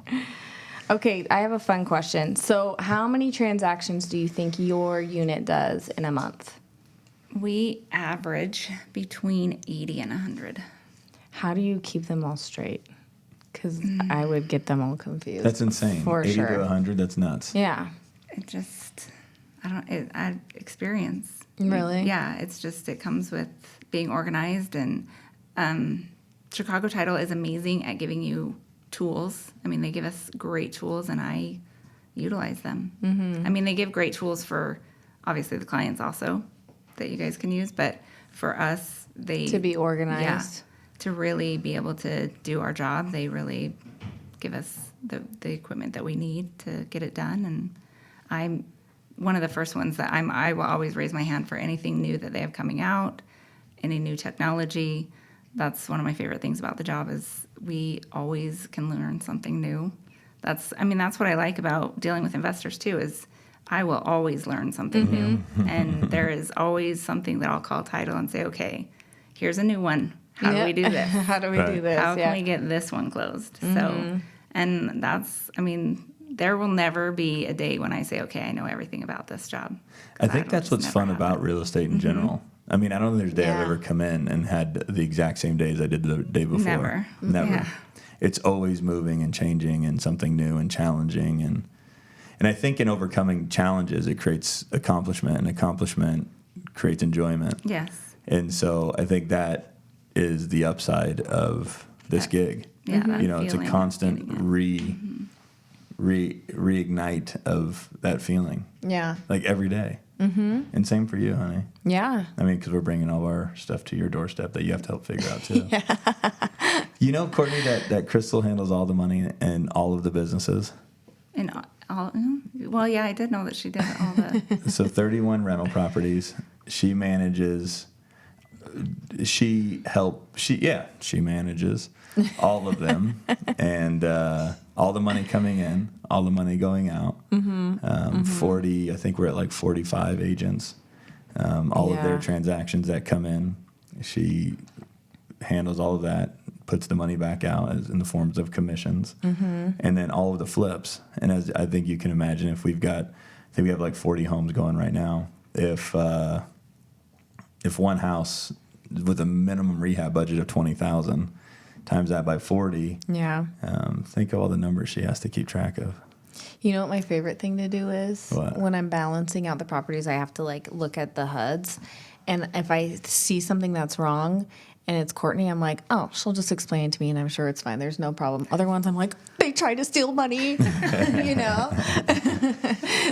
S3: Okay, I have a fun question. So how many transactions do you think your unit does in a month?
S6: We average between 80 and 100.
S3: How do you keep them all straight? Because I would get them all confused.
S4: That's insane.
S3: For
S4: 80
S3: sure.
S4: to 100, that's nuts.
S3: Yeah.
S6: I experience.
S3: Really?
S6: Yeah, it comes with being organized, and Chicago Title is amazing at giving you tools. They give us great tools, and I utilize them. They give great tools for, obviously, the clients also that you guys can use, but for us,
S3: To be organized.
S6: Yeah, to really be able to do our job, they really give us the equipment that we need to get it done. And I'm one of the first ones that I will always raise my hand for anything new that they have coming out, any new technology. That's one of my favorite things about the job is we always can learn something new. That's what I like about dealing with investors too, is I will always learn something new. And there is always something that I'll call title and say, okay, here's a new one. How do we do this?
S3: How do we do this?
S6: How can we get this one closed? So, and there will never be a day when I say, okay, I know everything about this job.
S4: I think that's what's fun about real estate in general. I don't think there's a day I've ever come in and had the exact same days I did the day before.
S6: Never.
S4: Yeah. It's always moving and changing and something new and challenging. And I think in overcoming challenges, it creates accomplishment, and accomplishment creates enjoyment.
S6: Yes.
S4: And so I think that is the upside of this gig.
S6: Yeah.
S4: It's a constant reignite of that feeling.
S3: Yeah.
S4: Like every day. And same for you, honey.
S3: Yeah.
S4: Because we're bringing all our stuff to your doorstep that you have to help figure out too. Courtney, that Krystal handles all the money and all of the businesses.
S6: And well, yeah, I did know that she did all the.
S4: So 31 rental properties. She manages. She manages all of them, and all the money coming in, all the money going out. 40, I think we're at like 45 agents. All of their transactions that come in, she handles all of that, puts the money back out in the forms of commissions, and then all of the flips. And as I think you can imagine, if we have like 40 homes going right now. If one house with a minimum rehab budget of $20,000 times that by 40, think of all the numbers she has to keep track of.
S3: You know what my favorite thing to do is?
S4: What?
S3: When I'm balancing out the properties, I have to look at the HUDs, and if I see something that's wrong,
S5: and it's Courtney, I'm like, oh, she'll just explain it to me, and I'm sure it's fine. There's no problem. Other ones, I'm like, they tried to steal money, you know?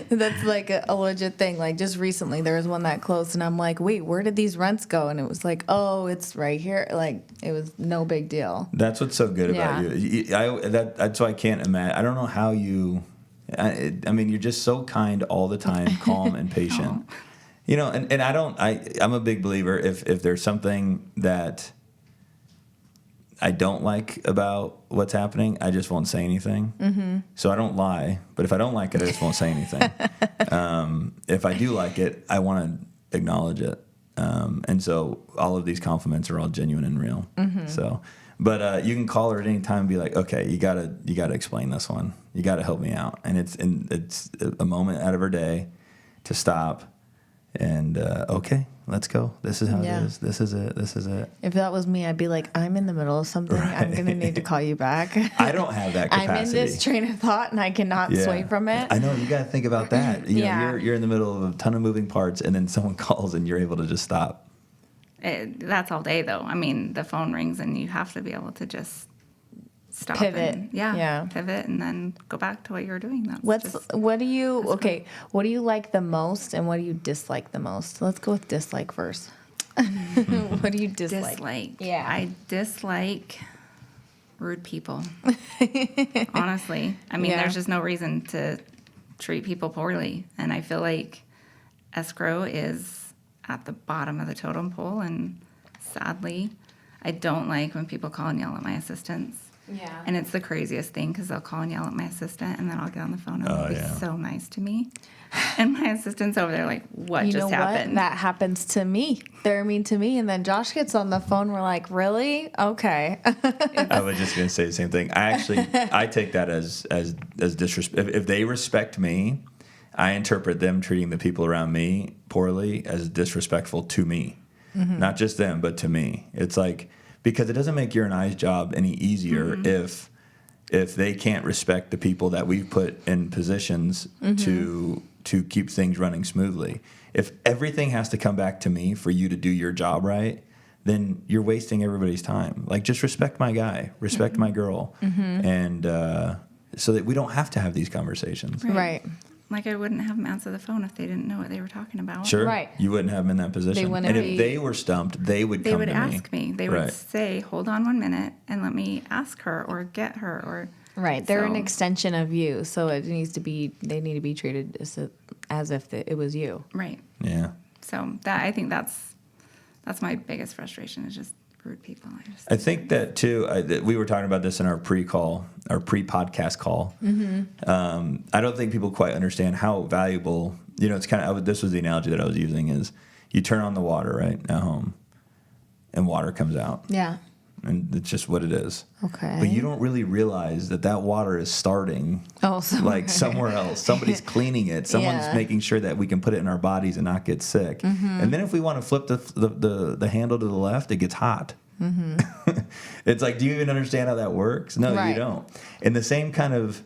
S5: That's like a legit thing. Like, just recently, there was one that closed, and I'm like, wait, where did these rents go? And it was like, oh, it's right here. Like, it was no big deal.
S2: That's what's so good about you. That's why I can't imagine. I don't know how you. I mean, you're just so kind all the time, calm and patient.
S6: Oh.
S2: You know, and I'm a big believer if there's something that I don't like about what's happening, I just won't say anything. Mm-hmm. So I don't lie, but if I don't like it, I just won't say anything. If I do like it, I want to acknowledge it. And so all of these compliments are all genuine and real. Mm-hmm. So, but you can call her at any time and be like, okay, you gotta explain this one. You gotta help me out. And it's a moment out of her day to stop. And okay, let's go. This is how it is. This is it. This is it.
S5: If that was me, I'd be like, I'm in the middle of something. Right. I'm going to need to call you back.
S2: I don't have that capacity.
S5: I'm in this train of thought, and I cannot sway from it.
S2: I know. You got to think about that. You know, you're in the middle of a ton of moving parts, and then someone calls, and you're able to just stop.
S6: That's all day, though. I mean, the phone rings, and you have to be able to just stop.
S5: Pivot.
S6: And, pivot, and then go back to what you were doing.
S5: What do you like the most, and what do you dislike the most? Let's go with dislike first. What do you dislike?
S6: Yeah, I dislike rude people. Honestly, I mean, there's just no reason to treat people poorly, and I feel like Escrow is at the bottom of the totem pole, and sadly, I don't like when people call and yell at my assistants. Yeah. And it's the craziest thing because they'll call and yell at my assistant, and then I'll get on the phone and they'll be so nice to me. And my assistant's over there like, what just happened?
S5: That happens to me. They're mean to me, and then Josh gets on the phone. We're like, really? Okay.
S2: I was just going to say the same thing. I take that as disrespect. If they respect me, I interpret them treating the people around me poorly as disrespectful to me. Mm-hmm. Not just them, but to me. It's like, because it doesn't make your and I's job any easier if they can't respect the people that we've put in positions to keep things running smoothly. If everything has to come back to me for you to do your job right, then you're wasting everybody's time. Like, just respect my guy, respect my girl, and so that we don't have to have these conversations.
S5: Right.
S6: Like, I wouldn't have them answer the phone if they didn't know what they were talking about.
S2: Sure.
S5: Right.
S2: You wouldn't have them in that position. And if they were stumped, they would come to me.
S6: They would ask me. They would say, hold on 1 minute and let me ask her or get her or...
S5: Right. They're an extension of you, so they need to be treated as if it was you.
S6: Right.
S2: Yeah.
S6: So I think that's my biggest frustration is just rude people.
S2: I think that too. We were talking about this in our pre-podcast call. Mm-hmm. I don't think people quite understand how valuable. You know, it's kind of. This was the analogy that I was using: is you turn on the water right at home, and water comes out.
S5: Yeah.
S2: And it's just what it is.
S5: Okay.
S2: But you don't really realize that water is starting somewhere else. Somebody's cleaning it. Someone's making sure that we can put it in our bodies and not get sick. Mm-hmm. And then if we want to flip the handle to the left, it gets hot. Mm-hmm. It's like, do you even understand how that works? No, you don't. And the same kind of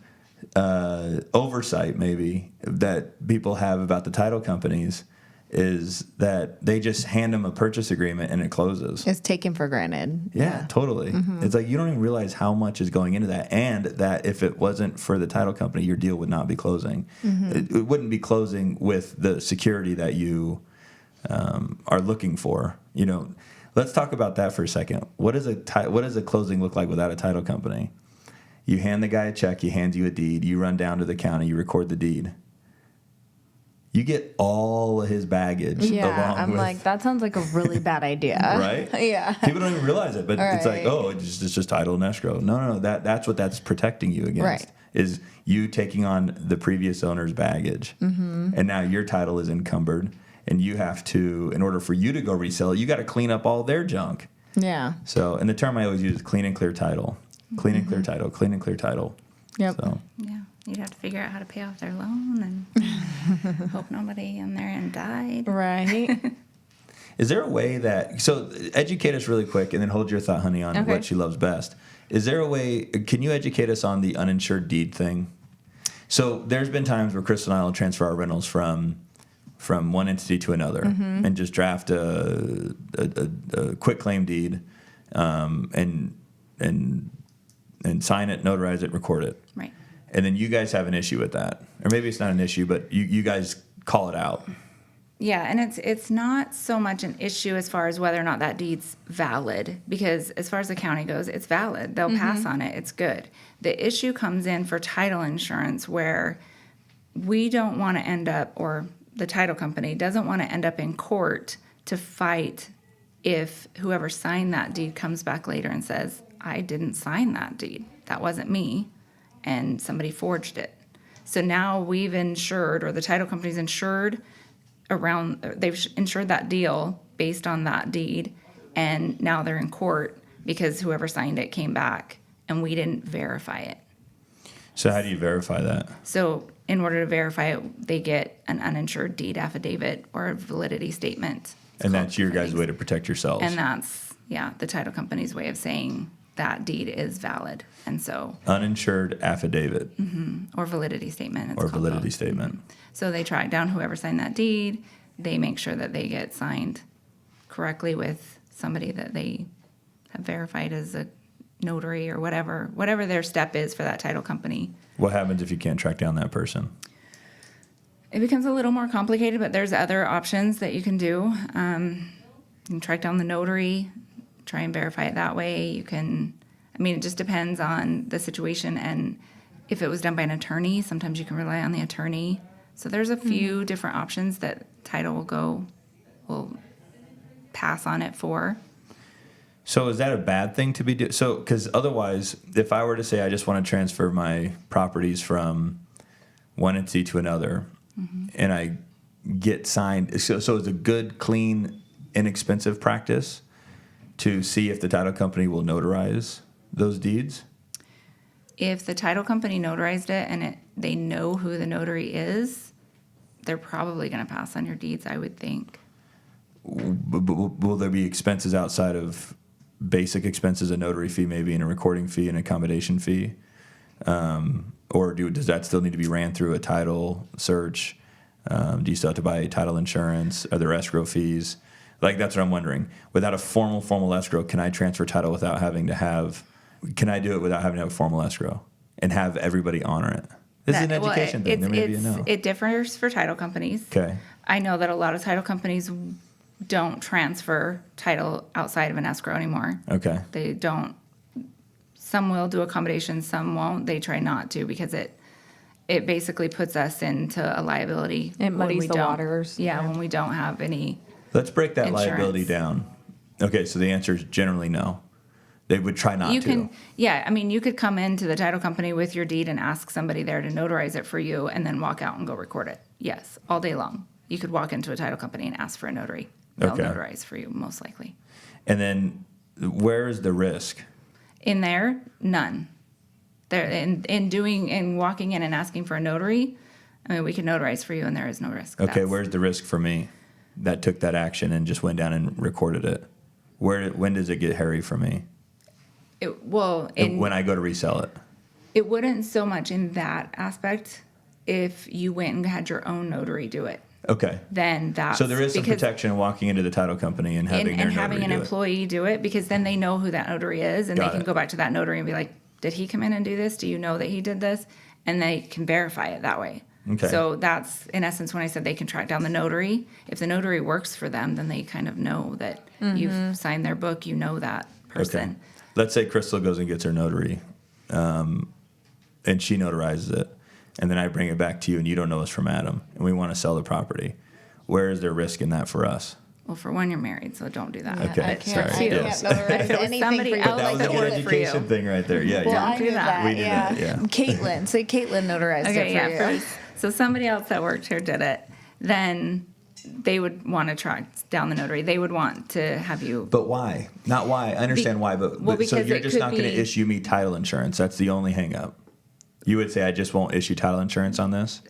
S2: oversight maybe that people have about the title companies is that they just hand them a purchase agreement and it closes.
S5: It's taken for granted.
S2: Yeah, totally. Mm-hmm. It's like you don't even realize how much is going into that, and that if it wasn't for the title company, your deal would not be closing. Mm-hmm. It wouldn't be closing with the security that you are looking for. You know, let's talk about that for a second. What does a closing look like without a title company? You hand the guy a check, he hands you a deed, you run down to the county, you record the deed. You get all of his baggage.
S5: Yeah, I'm like, that sounds like a really bad idea.
S2: Right?
S5: Yeah.
S2: People don't even realize it, but it's like, oh, it's just title and escrow. No. That's what that's protecting you against. Right. Is you taking on the previous owner's baggage. Mm-hmm. And now your title is encumbered, and you have to, in order for you to go resell it, you got to clean up all their junk.
S5: Yeah.
S2: So, and the term I always use is clean and clear title. Clean and clear title. Clean and clear title.
S5: Yep.
S2: So.
S6: Yeah. You'd have to figure out how to pay off their loan and hope nobody in there and died.
S5: Right.
S2: Is there a way that, so educate us really quick and then hold your thought, honey, on what she loves best. Is there a way, can you educate us on the uninsured deed thing? So there's been times where Krystal and I will transfer our rentals from one entity to another and just draft a quick claim deed and sign it, notarize it, record it.
S6: Right.
S2: And then you guys have an issue with that. Or maybe it's not an issue, but you guys call it out.
S6: Yeah, and it's not so much an issue as far as whether or not that deed's valid, because as far as the county goes, it's valid. They'll pass on it. It's good. The issue comes in for title insurance, where we don't want to end up, or the title company doesn't want to end up in court to fight if whoever signed that deed comes back later and says, I didn't sign that deed. That wasn't me, and somebody forged it. So now we've insured, or the title company's insured they've insured that deal based on that deed, and now they're in court because whoever signed it came back and we didn't verify it.
S2: So how do you verify that?
S6: So in order to verify it, they get an uninsured deed affidavit or a validity statement.
S2: And that's your guys' way to protect yourselves.
S6: And that's, the title company's way of saying that deed is valid. And so,
S2: uninsured affidavit.
S6: or validity statement. It's
S2: Or
S6: called
S2: validity
S6: both.
S2: statement.
S6: So they track down whoever signed that deed. They make sure that they get signed correctly with somebody that they have verified as a notary or whatever their step is for that title company.
S2: What happens if you can't track down that person?
S6: It becomes a little more complicated, but there's other options that you can do. You can track down the notary, try and verify it that way. You can, it just depends on the situation, and if it was done by an attorney, sometimes you can rely on the attorney. So there's a few different options that title will pass on it for.
S2: So is that a bad thing to be doing? So, because otherwise, if I were to say I just want to transfer my properties from one entity to another, and I get signed, so it's a good, clean, inexpensive practice to see if the title company will notarize those deeds?
S6: If the title company notarized it and they know who the notary is, they're probably going to pass on your deeds, I would think.
S2: But will there be expenses outside of basic expenses, a notary fee maybe, and a recording fee and accommodation fee? Or does that still need to be ran through a title search? Do you still have to buy title insurance? Are there escrow fees? Like, that's what I'm wondering. Without a formal escrow, can I transfer title without having to have... Can I do it without having to have a formal escrow and have everybody honor it? This is an education thing. There may be a no.
S6: It differs for title companies.
S2: Okay.
S6: I know that a lot of title companies don't transfer title outside of an escrow anymore.
S2: Okay.
S6: They don't. Some will do accommodations, some won't. They try not to, because it basically puts us into a liability.
S3: It muddies
S6: when we
S3: the
S6: don't-
S3: waters.
S6: Yeah, when we don't have any.
S2: Let's break that
S6: Insurance.
S2: liability down. Okay, so the answer is generally no. They would try not
S6: You
S2: to.
S6: can, you could come into the title company with your deed and ask somebody there to notarize it for you, and then walk out and go record it. Yes, all day long. You could walk into a title company and ask for a notary. They'll
S2: Okay.
S6: notarize for you, most likely.
S2: And then where is the risk?
S6: In there, none. There, in walking in and asking for a notary, we can notarize for you, and there is no risk.
S2: Okay, where's the risk for me that took that action and just went down and recorded it? When does it get hairy for me? When I go to resell it.
S6: It wouldn't so much in that aspect if you went and had your own notary do it.
S2: Okay.
S6: Then that's
S2: So there is some
S6: because-
S2: protection in walking into the title company and having their
S6: and having
S2: notary
S6: an
S2: do
S6: employee do it, because then they know who that notary is, and
S2: Got
S6: they can
S2: it.
S6: go back to that notary and be like, did he come in and do this? Do you know that he did this? And they can verify it that way.
S2: Okay.
S6: So that's, in essence, when I said they can track down the notary. If the notary works for them, then they kind of know that you've signed their book, you know that person.
S2: Okay. Let's say Krystal goes and gets her notary, and she notarizes it, and then I bring it back to you, and you don't know us from Adam, and we want to sell the property. Where is there risk in that for us?
S6: Well, for one, you're married, so don't do that.
S2: Okay,
S3: I can't,
S2: sorry.
S3: I
S2: Yes.
S3: can't notarize
S6: If it was
S3: anything
S6: somebody
S3: for you.
S6: else
S2: That was a
S6: that
S2: good
S6: worked for you.
S2: education thing right there. Yeah,
S3: Well,
S2: yeah.
S3: I
S6: do
S3: knew
S6: that.
S3: that.
S2: We did
S3: yeah.
S2: that, yeah.
S3: Caitlin. So Caitlin notarized
S6: Okay,
S3: it for you.
S6: so somebody else that worked here did it. Then they would want to track down the notary. They would want to have you.
S2: But why? Not why. I understand why, but so
S6: because
S2: you're
S6: it
S2: just
S6: could
S2: not going to
S6: be-
S2: issue me title insurance. That's the only hang up. You would say I just won't issue title insurance on this?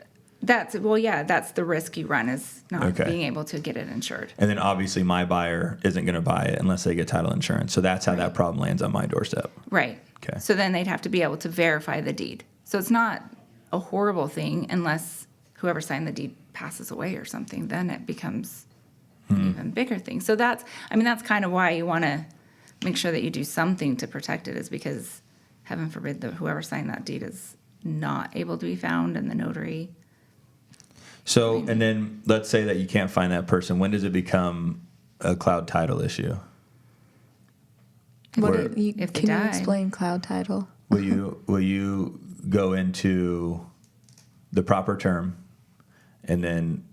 S6: That's the risk you run, is not
S2: Okay.
S6: being able to get it insured.
S2: And then obviously my buyer isn't going to buy it unless they get title insurance. So that's how that problem lands on my doorstep.
S6: Right.
S2: Okay.
S6: So then they'd have to be able to verify the deed. So it's not a horrible thing unless whoever signed the deed passes away or something. Then it becomes an even bigger thing. So that's kind of why you want to make sure that you do something to protect it, is because heaven forbid that whoever signed that deed is not able to be found and the notary.
S2: So, and then let's say that you can't find that person. When does it become a cloud title issue?
S3: What
S2: Or-
S3: can you
S6: die.
S3: explain cloud title?
S2: Will you go into the proper term and then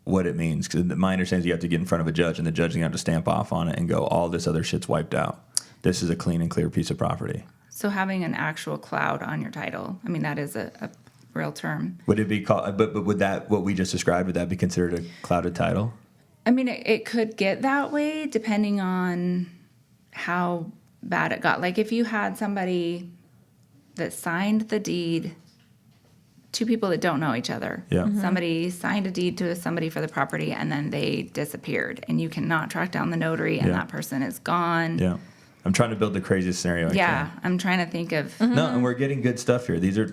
S2: what it means? Because my understanding is you have to get in front of a judge, and the judge is going to have to stamp off on it and go, all this other shit's wiped out. This is a clean and clear piece of property.
S6: So having an actual cloud on your title, I mean, that is a real term.
S2: Would it be called? But would that, what we just described, would that be considered a clouded title?
S6: I mean, it could get that way depending on how bad it got. Like if you had somebody that signed the deed, two people that don't know each other.
S2: Yeah. Mhm.
S6: Somebody signed a deed to somebody for the property and then they disappeared, and you cannot track down the notary, and
S2: Yeah.
S6: that person is gone.
S2: Yeah. I'm trying to build the craziest scenario I
S6: Yeah,
S2: can.
S6: I'm trying to think of.
S2: No, and we're getting good stuff here. These are,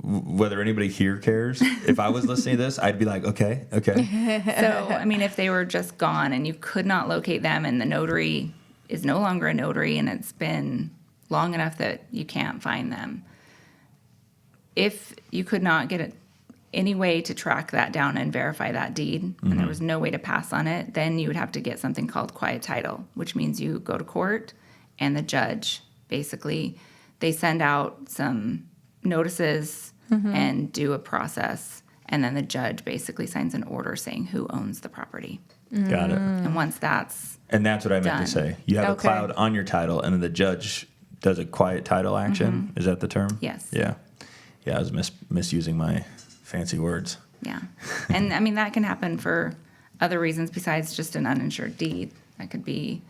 S2: whether anybody here cares. If I was listening to this, I'd be like, okay.
S6: So, I mean, if they were just gone and you could not locate them, and the notary is no longer a notary, and it's been long enough that you can't find them, if you could not get any way to track that down and verify that deed, and there was no way to pass on it, then you would have to get something called quiet title, which means you go to court, and the judge, basically, they send out some notices and do a process, and then the judge basically signs an order saying who owns the property.
S2: Got it.
S6: And once that's
S2: And that's what I meant
S6: Done.
S2: to say. You have a
S3: Okay.
S2: cloud on your title, and then the judge does a quiet title action. Is that the term?
S6: Yes.
S2: Yeah. Yeah, I was misusing my fancy words.
S6: Yeah. And I mean, that can happen for other reasons besides just an uninsured deed. That could be,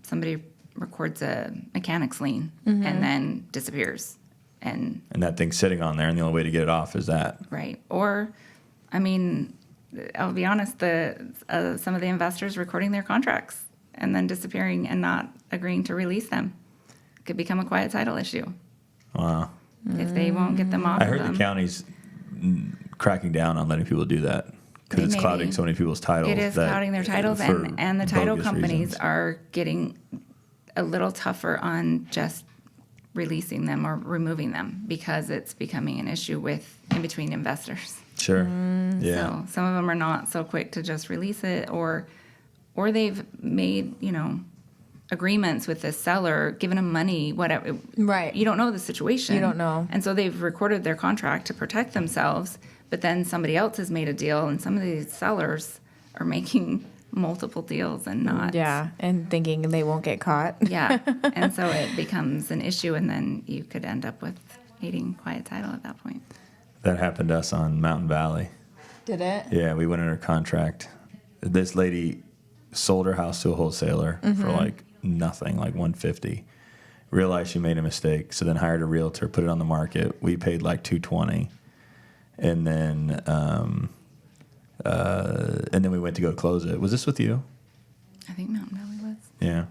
S6: somebody records a mechanic's lien and then disappears. And,
S2: And that thing's sitting on there, and the only way to get it off is that.
S6: right. Or, I mean, I'll be honest, some of the investors recording their contracts and then disappearing and not agreeing to release them could become a quiet title issue
S2: Wow.
S6: if they won't get them off
S2: I
S6: of
S2: heard
S6: them.
S2: the county's cracking down on letting people do that because
S6: They
S2: it's
S6: may
S2: clouding
S6: be.
S2: so many people's titles.
S6: It is
S2: that-
S6: clouding their titles,
S2: for
S6: and the title
S2: bogus
S6: companies
S2: reasons.
S6: are getting a little tougher on just releasing them or removing them because it's becoming an issue with in between investors.
S2: Sure. Yeah.
S6: So some of them are not so quick to just release it, or they've made agreements with the seller, giving them money, whatever.
S3: Right.
S6: You don't know the situation.
S3: You don't know.
S6: And so they've recorded their contract to protect themselves, but then somebody else has made a deal, and some of these sellers are making multiple deals and not.
S3: Yeah, and thinking they won't get caught.
S6: Yeah. And so it becomes an issue, and then you could end up with needing quiet title at that point.
S2: That happened to us on Mountain Valley.
S3: Did it?
S2: Yeah, we went under contract. This lady sold her house to a wholesaler for like nothing, like $150. Realized she made a mistake, so then hired a realtor, put it on the market. We paid like $220, and then we went to go close it. Was this with you?
S6: I think Mountain Valley was.
S2: Yeah,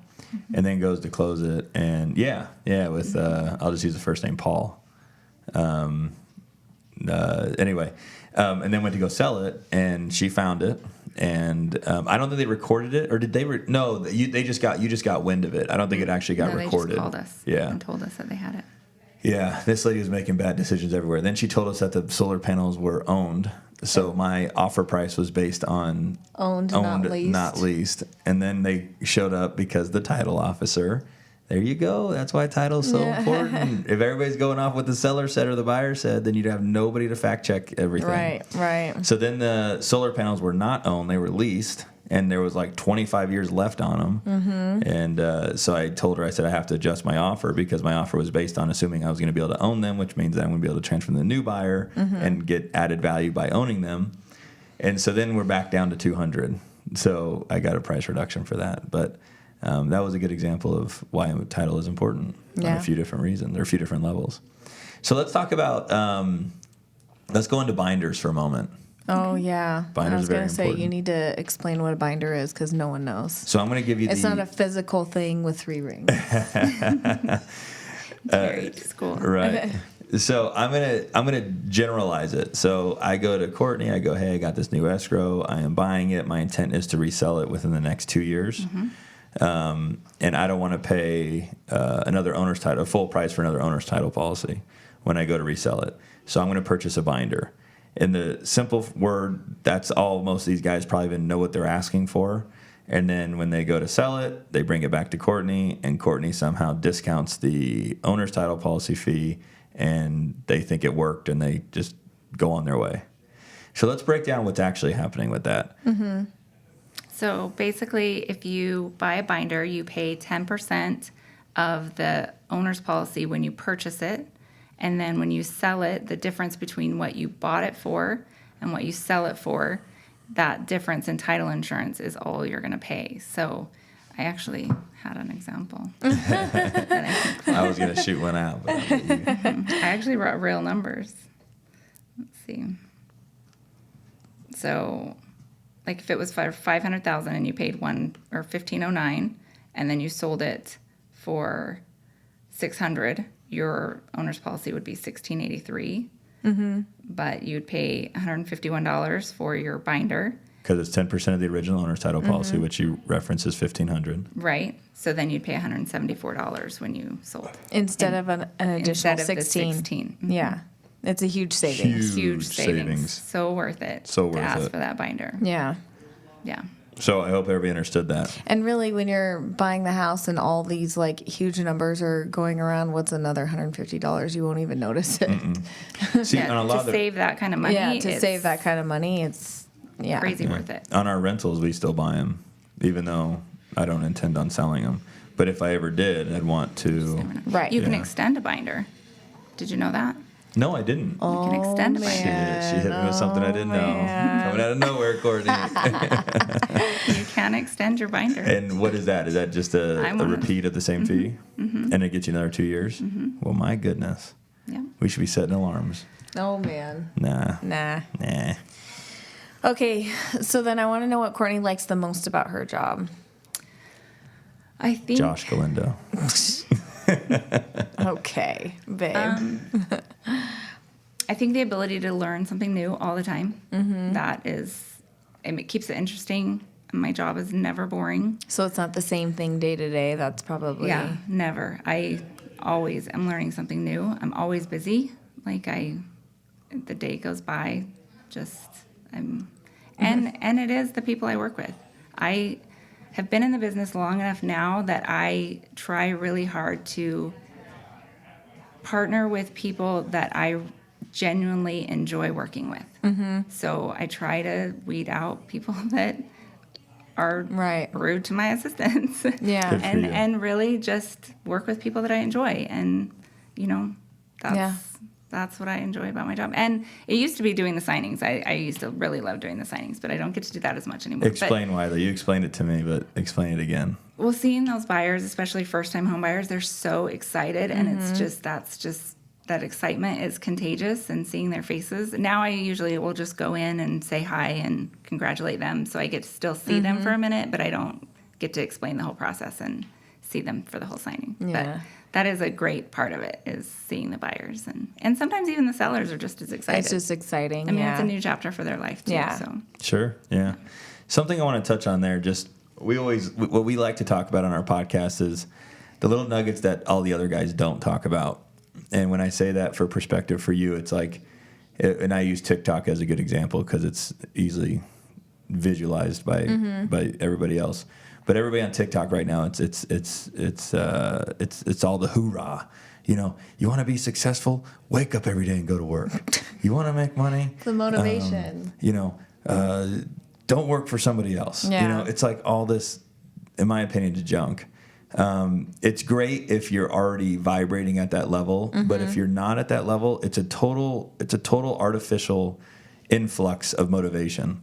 S2: and then goes to close it, and with I'll just use the first name, Paul. Anyway, and then went to go sell it, and she found it, and I don't think they recorded it, or did they? No, you just got wind of it. I don't think it actually got
S6: No,
S2: recorded.
S6: They just called us and told us that they had it.
S2: Yeah, this lady was making bad decisions everywhere. Then she told us that the solar panels were owned. So my offer price was based on
S3: Owned, not leased.
S2: And then they showed up because the title officer, there you go. That's why title's so important. If everybody's going off what the seller said or the buyer said, then you'd have nobody to fact check everything.
S3: Right.
S2: So then the solar panels were not owned, they were leased. And there was like 25 years left on them. And so I told her, I said, I have to adjust my offer because my offer was based on assuming I was going to be able to own them, which means that I'm going to be able to transfer them to the new buyer and get added value by owning them. And so then we're back down to 200. So I got a price reduction for that. But that was a good example of why title is important on a few different reasons or a few different levels. So let's talk about, let's go into binders for a moment.
S3: Oh, yeah.
S2: Binders
S3: I was
S2: are very
S3: going to say,
S2: important.
S3: you need to explain what a binder is because no one knows.
S2: So I'm going to give you
S3: It's not a physical thing with 3 rings.
S6: Very school.
S2: Right. So I'm gonna generalize it. So I go to Courtney. I go, hey, I got this new escrow. I am buying it. My intent is to resell it within the next 2 years. and I don't want to pay another owner's title, full price for another owner's title policy when I go to resell it. So I'm going to purchase a binder. In the simple word, that's all most of these guys probably even know what they're asking for. And then when they go to sell it, they bring it back to Courtney, and Courtney somehow discounts the owner's title policy fee, and they think it worked, and they just go on their way. So let's break down what's actually happening with that.
S6: Mm-hmm. So basically, if you buy a binder, you pay 10% of the owner's policy when you purchase it. And then when you sell it, the difference between what you bought it for and what you sell it for, that difference in title insurance is all you're going to pay. So I actually had an example.
S2: I was going to shoot one out. But
S6: I actually wrote real numbers. Let's see. So, like if it was for $500,000 and you paid $1,509, and then you sold it for $600, your owner's policy would be $1,683. Mm-hmm. But you'd pay $151 for your binder.
S2: Because it's 10% of the original owner's title policy, which you reference as $1,500.
S6: Right. So then you'd pay $174 when you sold.
S3: Instead of an additional
S6: Instead of the
S3: 16.
S6: 16. Mm-hmm.
S3: Yeah. It's a huge savings.
S6: Huge savings. So worth it.
S2: So worth
S6: to ask
S2: it.
S6: for that binder.
S3: Yeah.
S6: Yeah.
S2: So I hope everybody understood that.
S3: And really, when you're buying the house and all these like huge numbers are going around, what's another $150? You won't even notice it.
S2: See, on a lot
S6: to
S2: of the,
S6: save that kind of money.
S3: Yeah, to
S6: it's
S3: save that kind of money, it's
S6: crazy worth it.
S2: on our rentals, we still buy them, even though I don't intend on selling them. But if I ever did, I'd want to.
S3: Right.
S6: You can
S2: Yeah.
S6: extend a binder. Did you know that?
S2: No, I didn't.
S6: You can extend a
S2: She
S6: binder.
S2: hit me with something I didn't know. Coming out of nowhere, Courtney.
S6: You can extend your binder.
S2: And what is that? Is that just a repeat of the same fee? Mm-hmm. And it gets you another 2 years? Mm-hmm. Well, my goodness.
S6: Yeah.
S2: We should be setting alarms.
S3: Oh, man.
S2: Nah.
S3: Okay, so then I want to know what Courtney likes the most about her job.
S6: I think
S2: Josh Galindo.
S3: Okay, babe.
S6: I think the ability to learn something new all the time. Mm-hmm. That is, it keeps it interesting. My job is never boring.
S3: So it's not the same thing day to day. That's probably
S6: Never. I always am learning something new. I'm always busy. The day goes by, and it is the people I work with. I have been in the business long enough now that I try really hard to partner with people that I genuinely enjoy working with. Mm-hmm. So I try to weed out people that are rude to my assistants.
S3: Yeah.
S6: and really just work with people that I enjoy. And, that's what I enjoy about my job. And it used to be doing the signings. I used to really love doing the signings, but I don't get to do that as much anymore.
S2: Explain why, though. You explained it to me, but explain it again.
S6: Well, seeing those buyers, especially first-time home buyers, they're so excited, and that excitement is contagious, and seeing their faces. Now I usually will just go in and say hi and congratulate them, so I get to still see them for a minute, but I don't get to explain the whole process and see them for the whole signing.
S3: Yeah.
S6: But that is a great part of it, is seeing the buyers. And sometimes even the sellers are just as excited.
S3: It's just exciting.
S6: I mean, it's a new chapter for their life, too.
S3: Yeah.
S6: So.
S2: Sure, yeah. Something I want to touch on there, what we like to talk about on our podcast is the little nuggets that all the other guys don't talk about. And when I say that for perspective for you, it's like, and I use TikTok as a good example because it's easily visualized by everybody else. But everybody on TikTok right now, it's all the hoorah. You want to be successful? Wake up every day and go to work. You want to make money?
S3: The motivation.
S2: Don't work for somebody else.
S3: Yeah.
S2: It's like all this, in my opinion, is junk. It's great if you're already vibrating at that level, but if you're not at that level, it's a total artificial influx of motivation.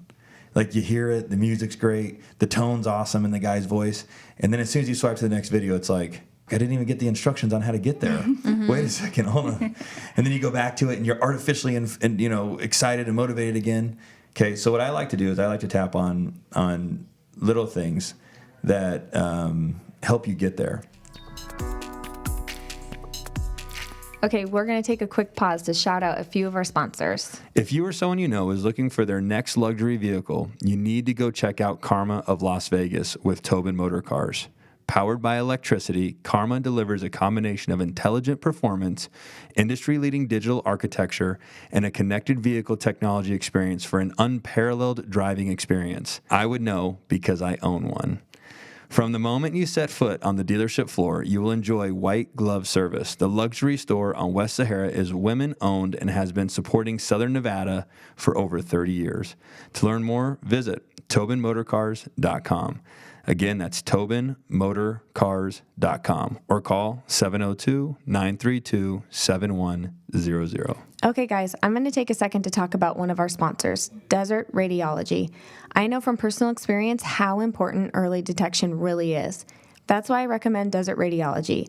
S2: Like you hear it, the music's great, the tone's awesome in the guy's voice, and then as soon as you swipe to the next video, it's like, I didn't even get the instructions on how to get there. Wait a second, hold on. And then you go back to it, and you're artificially excited and motivated again. Okay, so what I like to do is I like to tap on little things that help you get there.
S3: Okay, we're going to take a quick pause to shout out a few of our sponsors.
S4: If you or someone you know is looking for their next luxury vehicle, you need to go check out Karma of Las Vegas with Towbin Motor Cars. Powered by electricity, Karma delivers a combination of intelligent performance, industry-leading digital architecture, and a connected vehicle technology experience for an unparalleled driving experience. I would know because I own one. From the moment you set foot on the dealership floor, you will enjoy white glove service. The luxury store on West Sahara is women-owned and has been supporting Southern Nevada for over 30 years. To learn more, visit TowbinMotorCars.com. Again, that's TowbinMotorCars.com or call 702-932-7100.
S3: Okay, guys, I'm going to take a second to talk about one of our sponsors, Desert Radiology. I know from personal experience how important early detection really is. That's why I recommend Desert Radiology.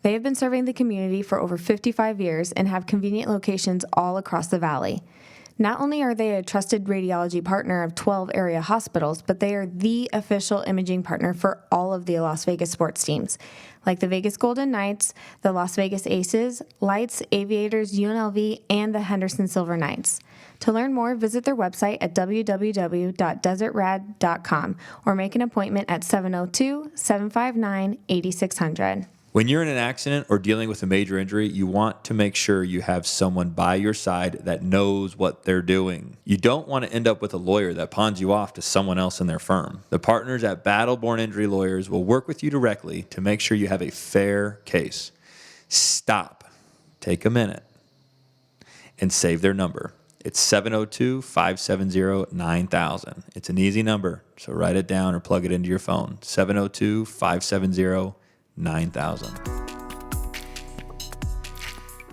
S3: They have been serving the community for over 55 years and have convenient locations all across the valley. Not only are they a trusted radiology partner of 12 area hospitals, but they are the official imaging partner for all of the Las Vegas sports teams, like the Vegas Golden Knights, the Las Vegas Aces, Lights, Aviators, UNLV, and the Henderson Silver Knights. To learn more, visit their website at www.desertrad.com or make an appointment at 702-759-8600.
S2: When you're in an accident or dealing with a major injury, you want to make sure you have someone by your side that knows what they're doing. You don't want to end up with a lawyer that pawns you off to someone else in their firm. The partners at Battleborn Injury Lawyers will work with you directly to make sure you have a fair case. Stop, take a minute, and save their number. It's 702-570-9000. It's an easy number, so write it down or plug it into your phone. 702-570-9000.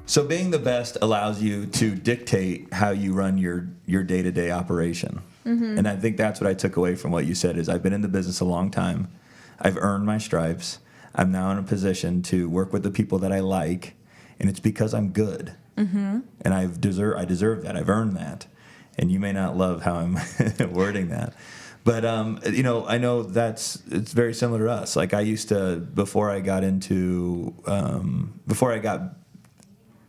S2: So being the best allows you to dictate how you run your day-to-day operation. Mm-hmm. And I think that's what I took away from what you said is I've been in the business a long time. I've earned my stripes. I'm now in a position to work with the people that I like, and it's because I'm good. Mm-hmm. And I deserve that. I've earned that. And you may not love how I'm wording that. But, I know it's very similar to us. Like I used to, before I got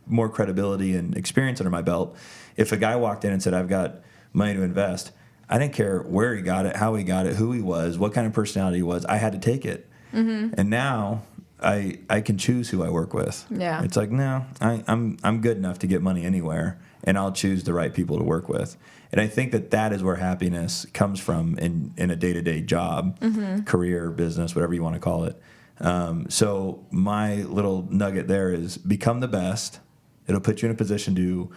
S2: more credibility and experience under my belt, if a guy walked in and said, I've got money to invest, I didn't care where he got it, how he got it, who he was, what kind of personality he was. I had to take it. Mm-hmm. And now I can choose who I work with.
S5: Yeah.
S2: It's like, no, I'm good enough to get money anywhere, and I'll choose the right people to work with. And I think that is where happiness comes from in a day-to-day job, mm-hmm. career, business, whatever you want to call it. So my little nugget there is become the best. It'll put you in a position to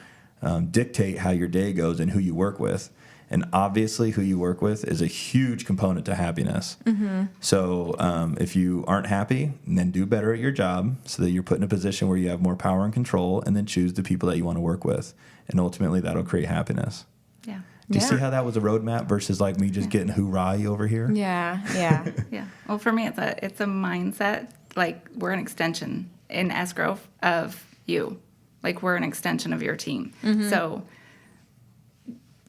S2: dictate how your day goes and who you work with. And obviously who you work with is a huge component to happiness. Mm-hmm. So if you aren't happy, then do better at your job so that you're put in a position where you have more power and control, and then choose the people that you want to work with. And ultimately that'll create happiness.
S6: Yeah.
S2: Do you see how that was a roadmap versus like me just getting hoorah over here?
S5: Yeah.
S6: Yeah. Well, for me, it's a mindset. Like we're an extension in Escrow of you. Like we're an extension of your team. Mm-hmm. So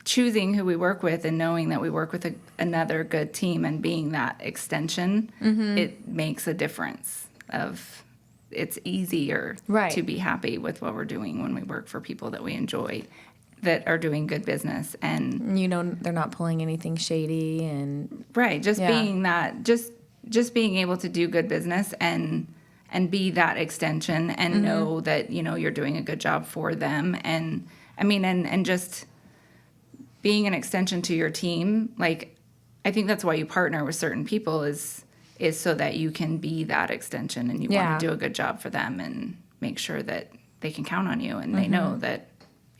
S6: choosing who we work with and knowing that we work with another good team and being that extension, mm-hmm. it makes a difference. It's easier to be happy with what we're doing when we work for people that we enjoy, that are doing good business, and
S5: they're not pulling anything shady and
S6: just being that, just being able to do good business and be that extension and mm-hmm. know that you're doing a good job for them, and just being an extension to your team. Like I think that's why you partner with certain people is so that you can be that extension, and you want to do a good job for them and make sure that they can count on you, and mm-hmm. they know that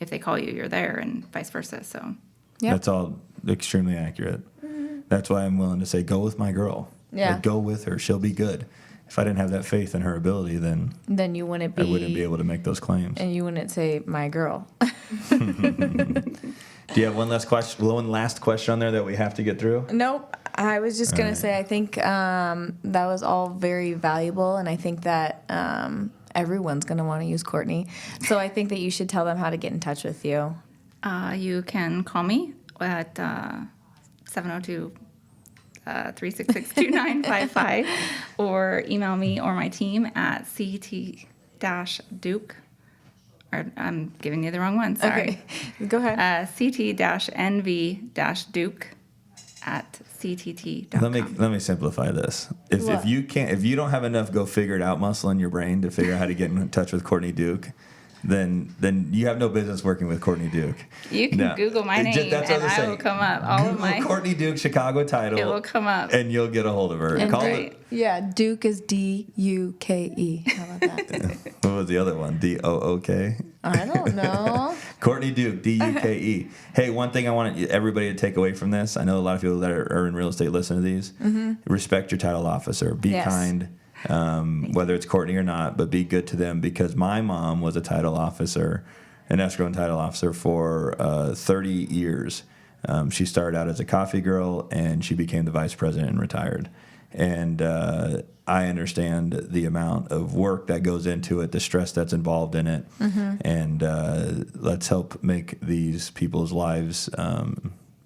S6: if they call you, you're there, and vice versa. So
S2: that's all extremely accurate. Mm-hmm. That's why I'm willing to say, go with my girl.
S5: Yeah.
S2: Like, go with her. She'll be good. If I didn't have that faith in her ability, then
S5: you wouldn't be.
S2: I wouldn't be able to make those claims.
S5: And you wouldn't say, my girl.
S2: Do you have one last question on there that we have to get through?
S5: Nope. I was just going to say, I think that was all very valuable, and I think that everyone's going to want to use Courtney. So I think that you should tell them how to get in touch with you.
S6: You can call me at 702-366-2955 or email me or my team at ct-duke. Or I'm giving you the wrong one, sorry.
S5: Okay, go ahead.
S6: ct-nv-duke at ctt.com.
S2: Let me simplify this. If you don't have enough go figure it out muscle in your brain to figure out how to get in touch with Courtney Duke, then you have no business working with Courtney Duke.
S6: You can Google my name and I will come up.
S2: Google Courtney Duke Chicago title.
S6: It will come up.
S2: And you'll get a hold of her.
S5: Yeah, Duke is Duke. How about that?
S2: What was the other one? Dook?
S5: I don't know.
S2: Courtney Duke, Duke. Hey, one thing I want everybody to take away from this, I know a lot of people that are in real estate listen to these. Mm-hmm. Respect your title officer. Be kind. Whether it's Courtney or not, but be good to them, because my mom was a title officer, an escrow and title officer for 30 years. She started out as a coffee girl, and she became the vice president and retired. And I understand the amount of work that goes into it, the stress that's involved in it, and let's help make these people's lives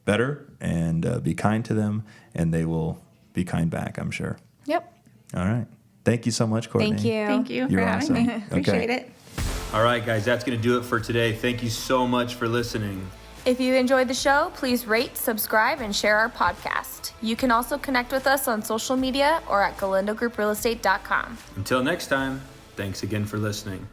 S2: better, and be kind to them, and they will be kind back, I'm sure.
S3: Yep.
S2: All right. Thank you so much, Courtney.
S3: Thank you.
S6: Thank you
S2: You're
S6: for having
S2: awesome.
S6: me. Appreciate it.
S4: All right, guys, that's going to do it for today. Thank you so much for listening.
S7: If you enjoyed the show, please rate, subscribe, and share our podcast. You can also connect with us on social media or at galindogrouprealestate.com.
S4: Until next time, thanks again for listening.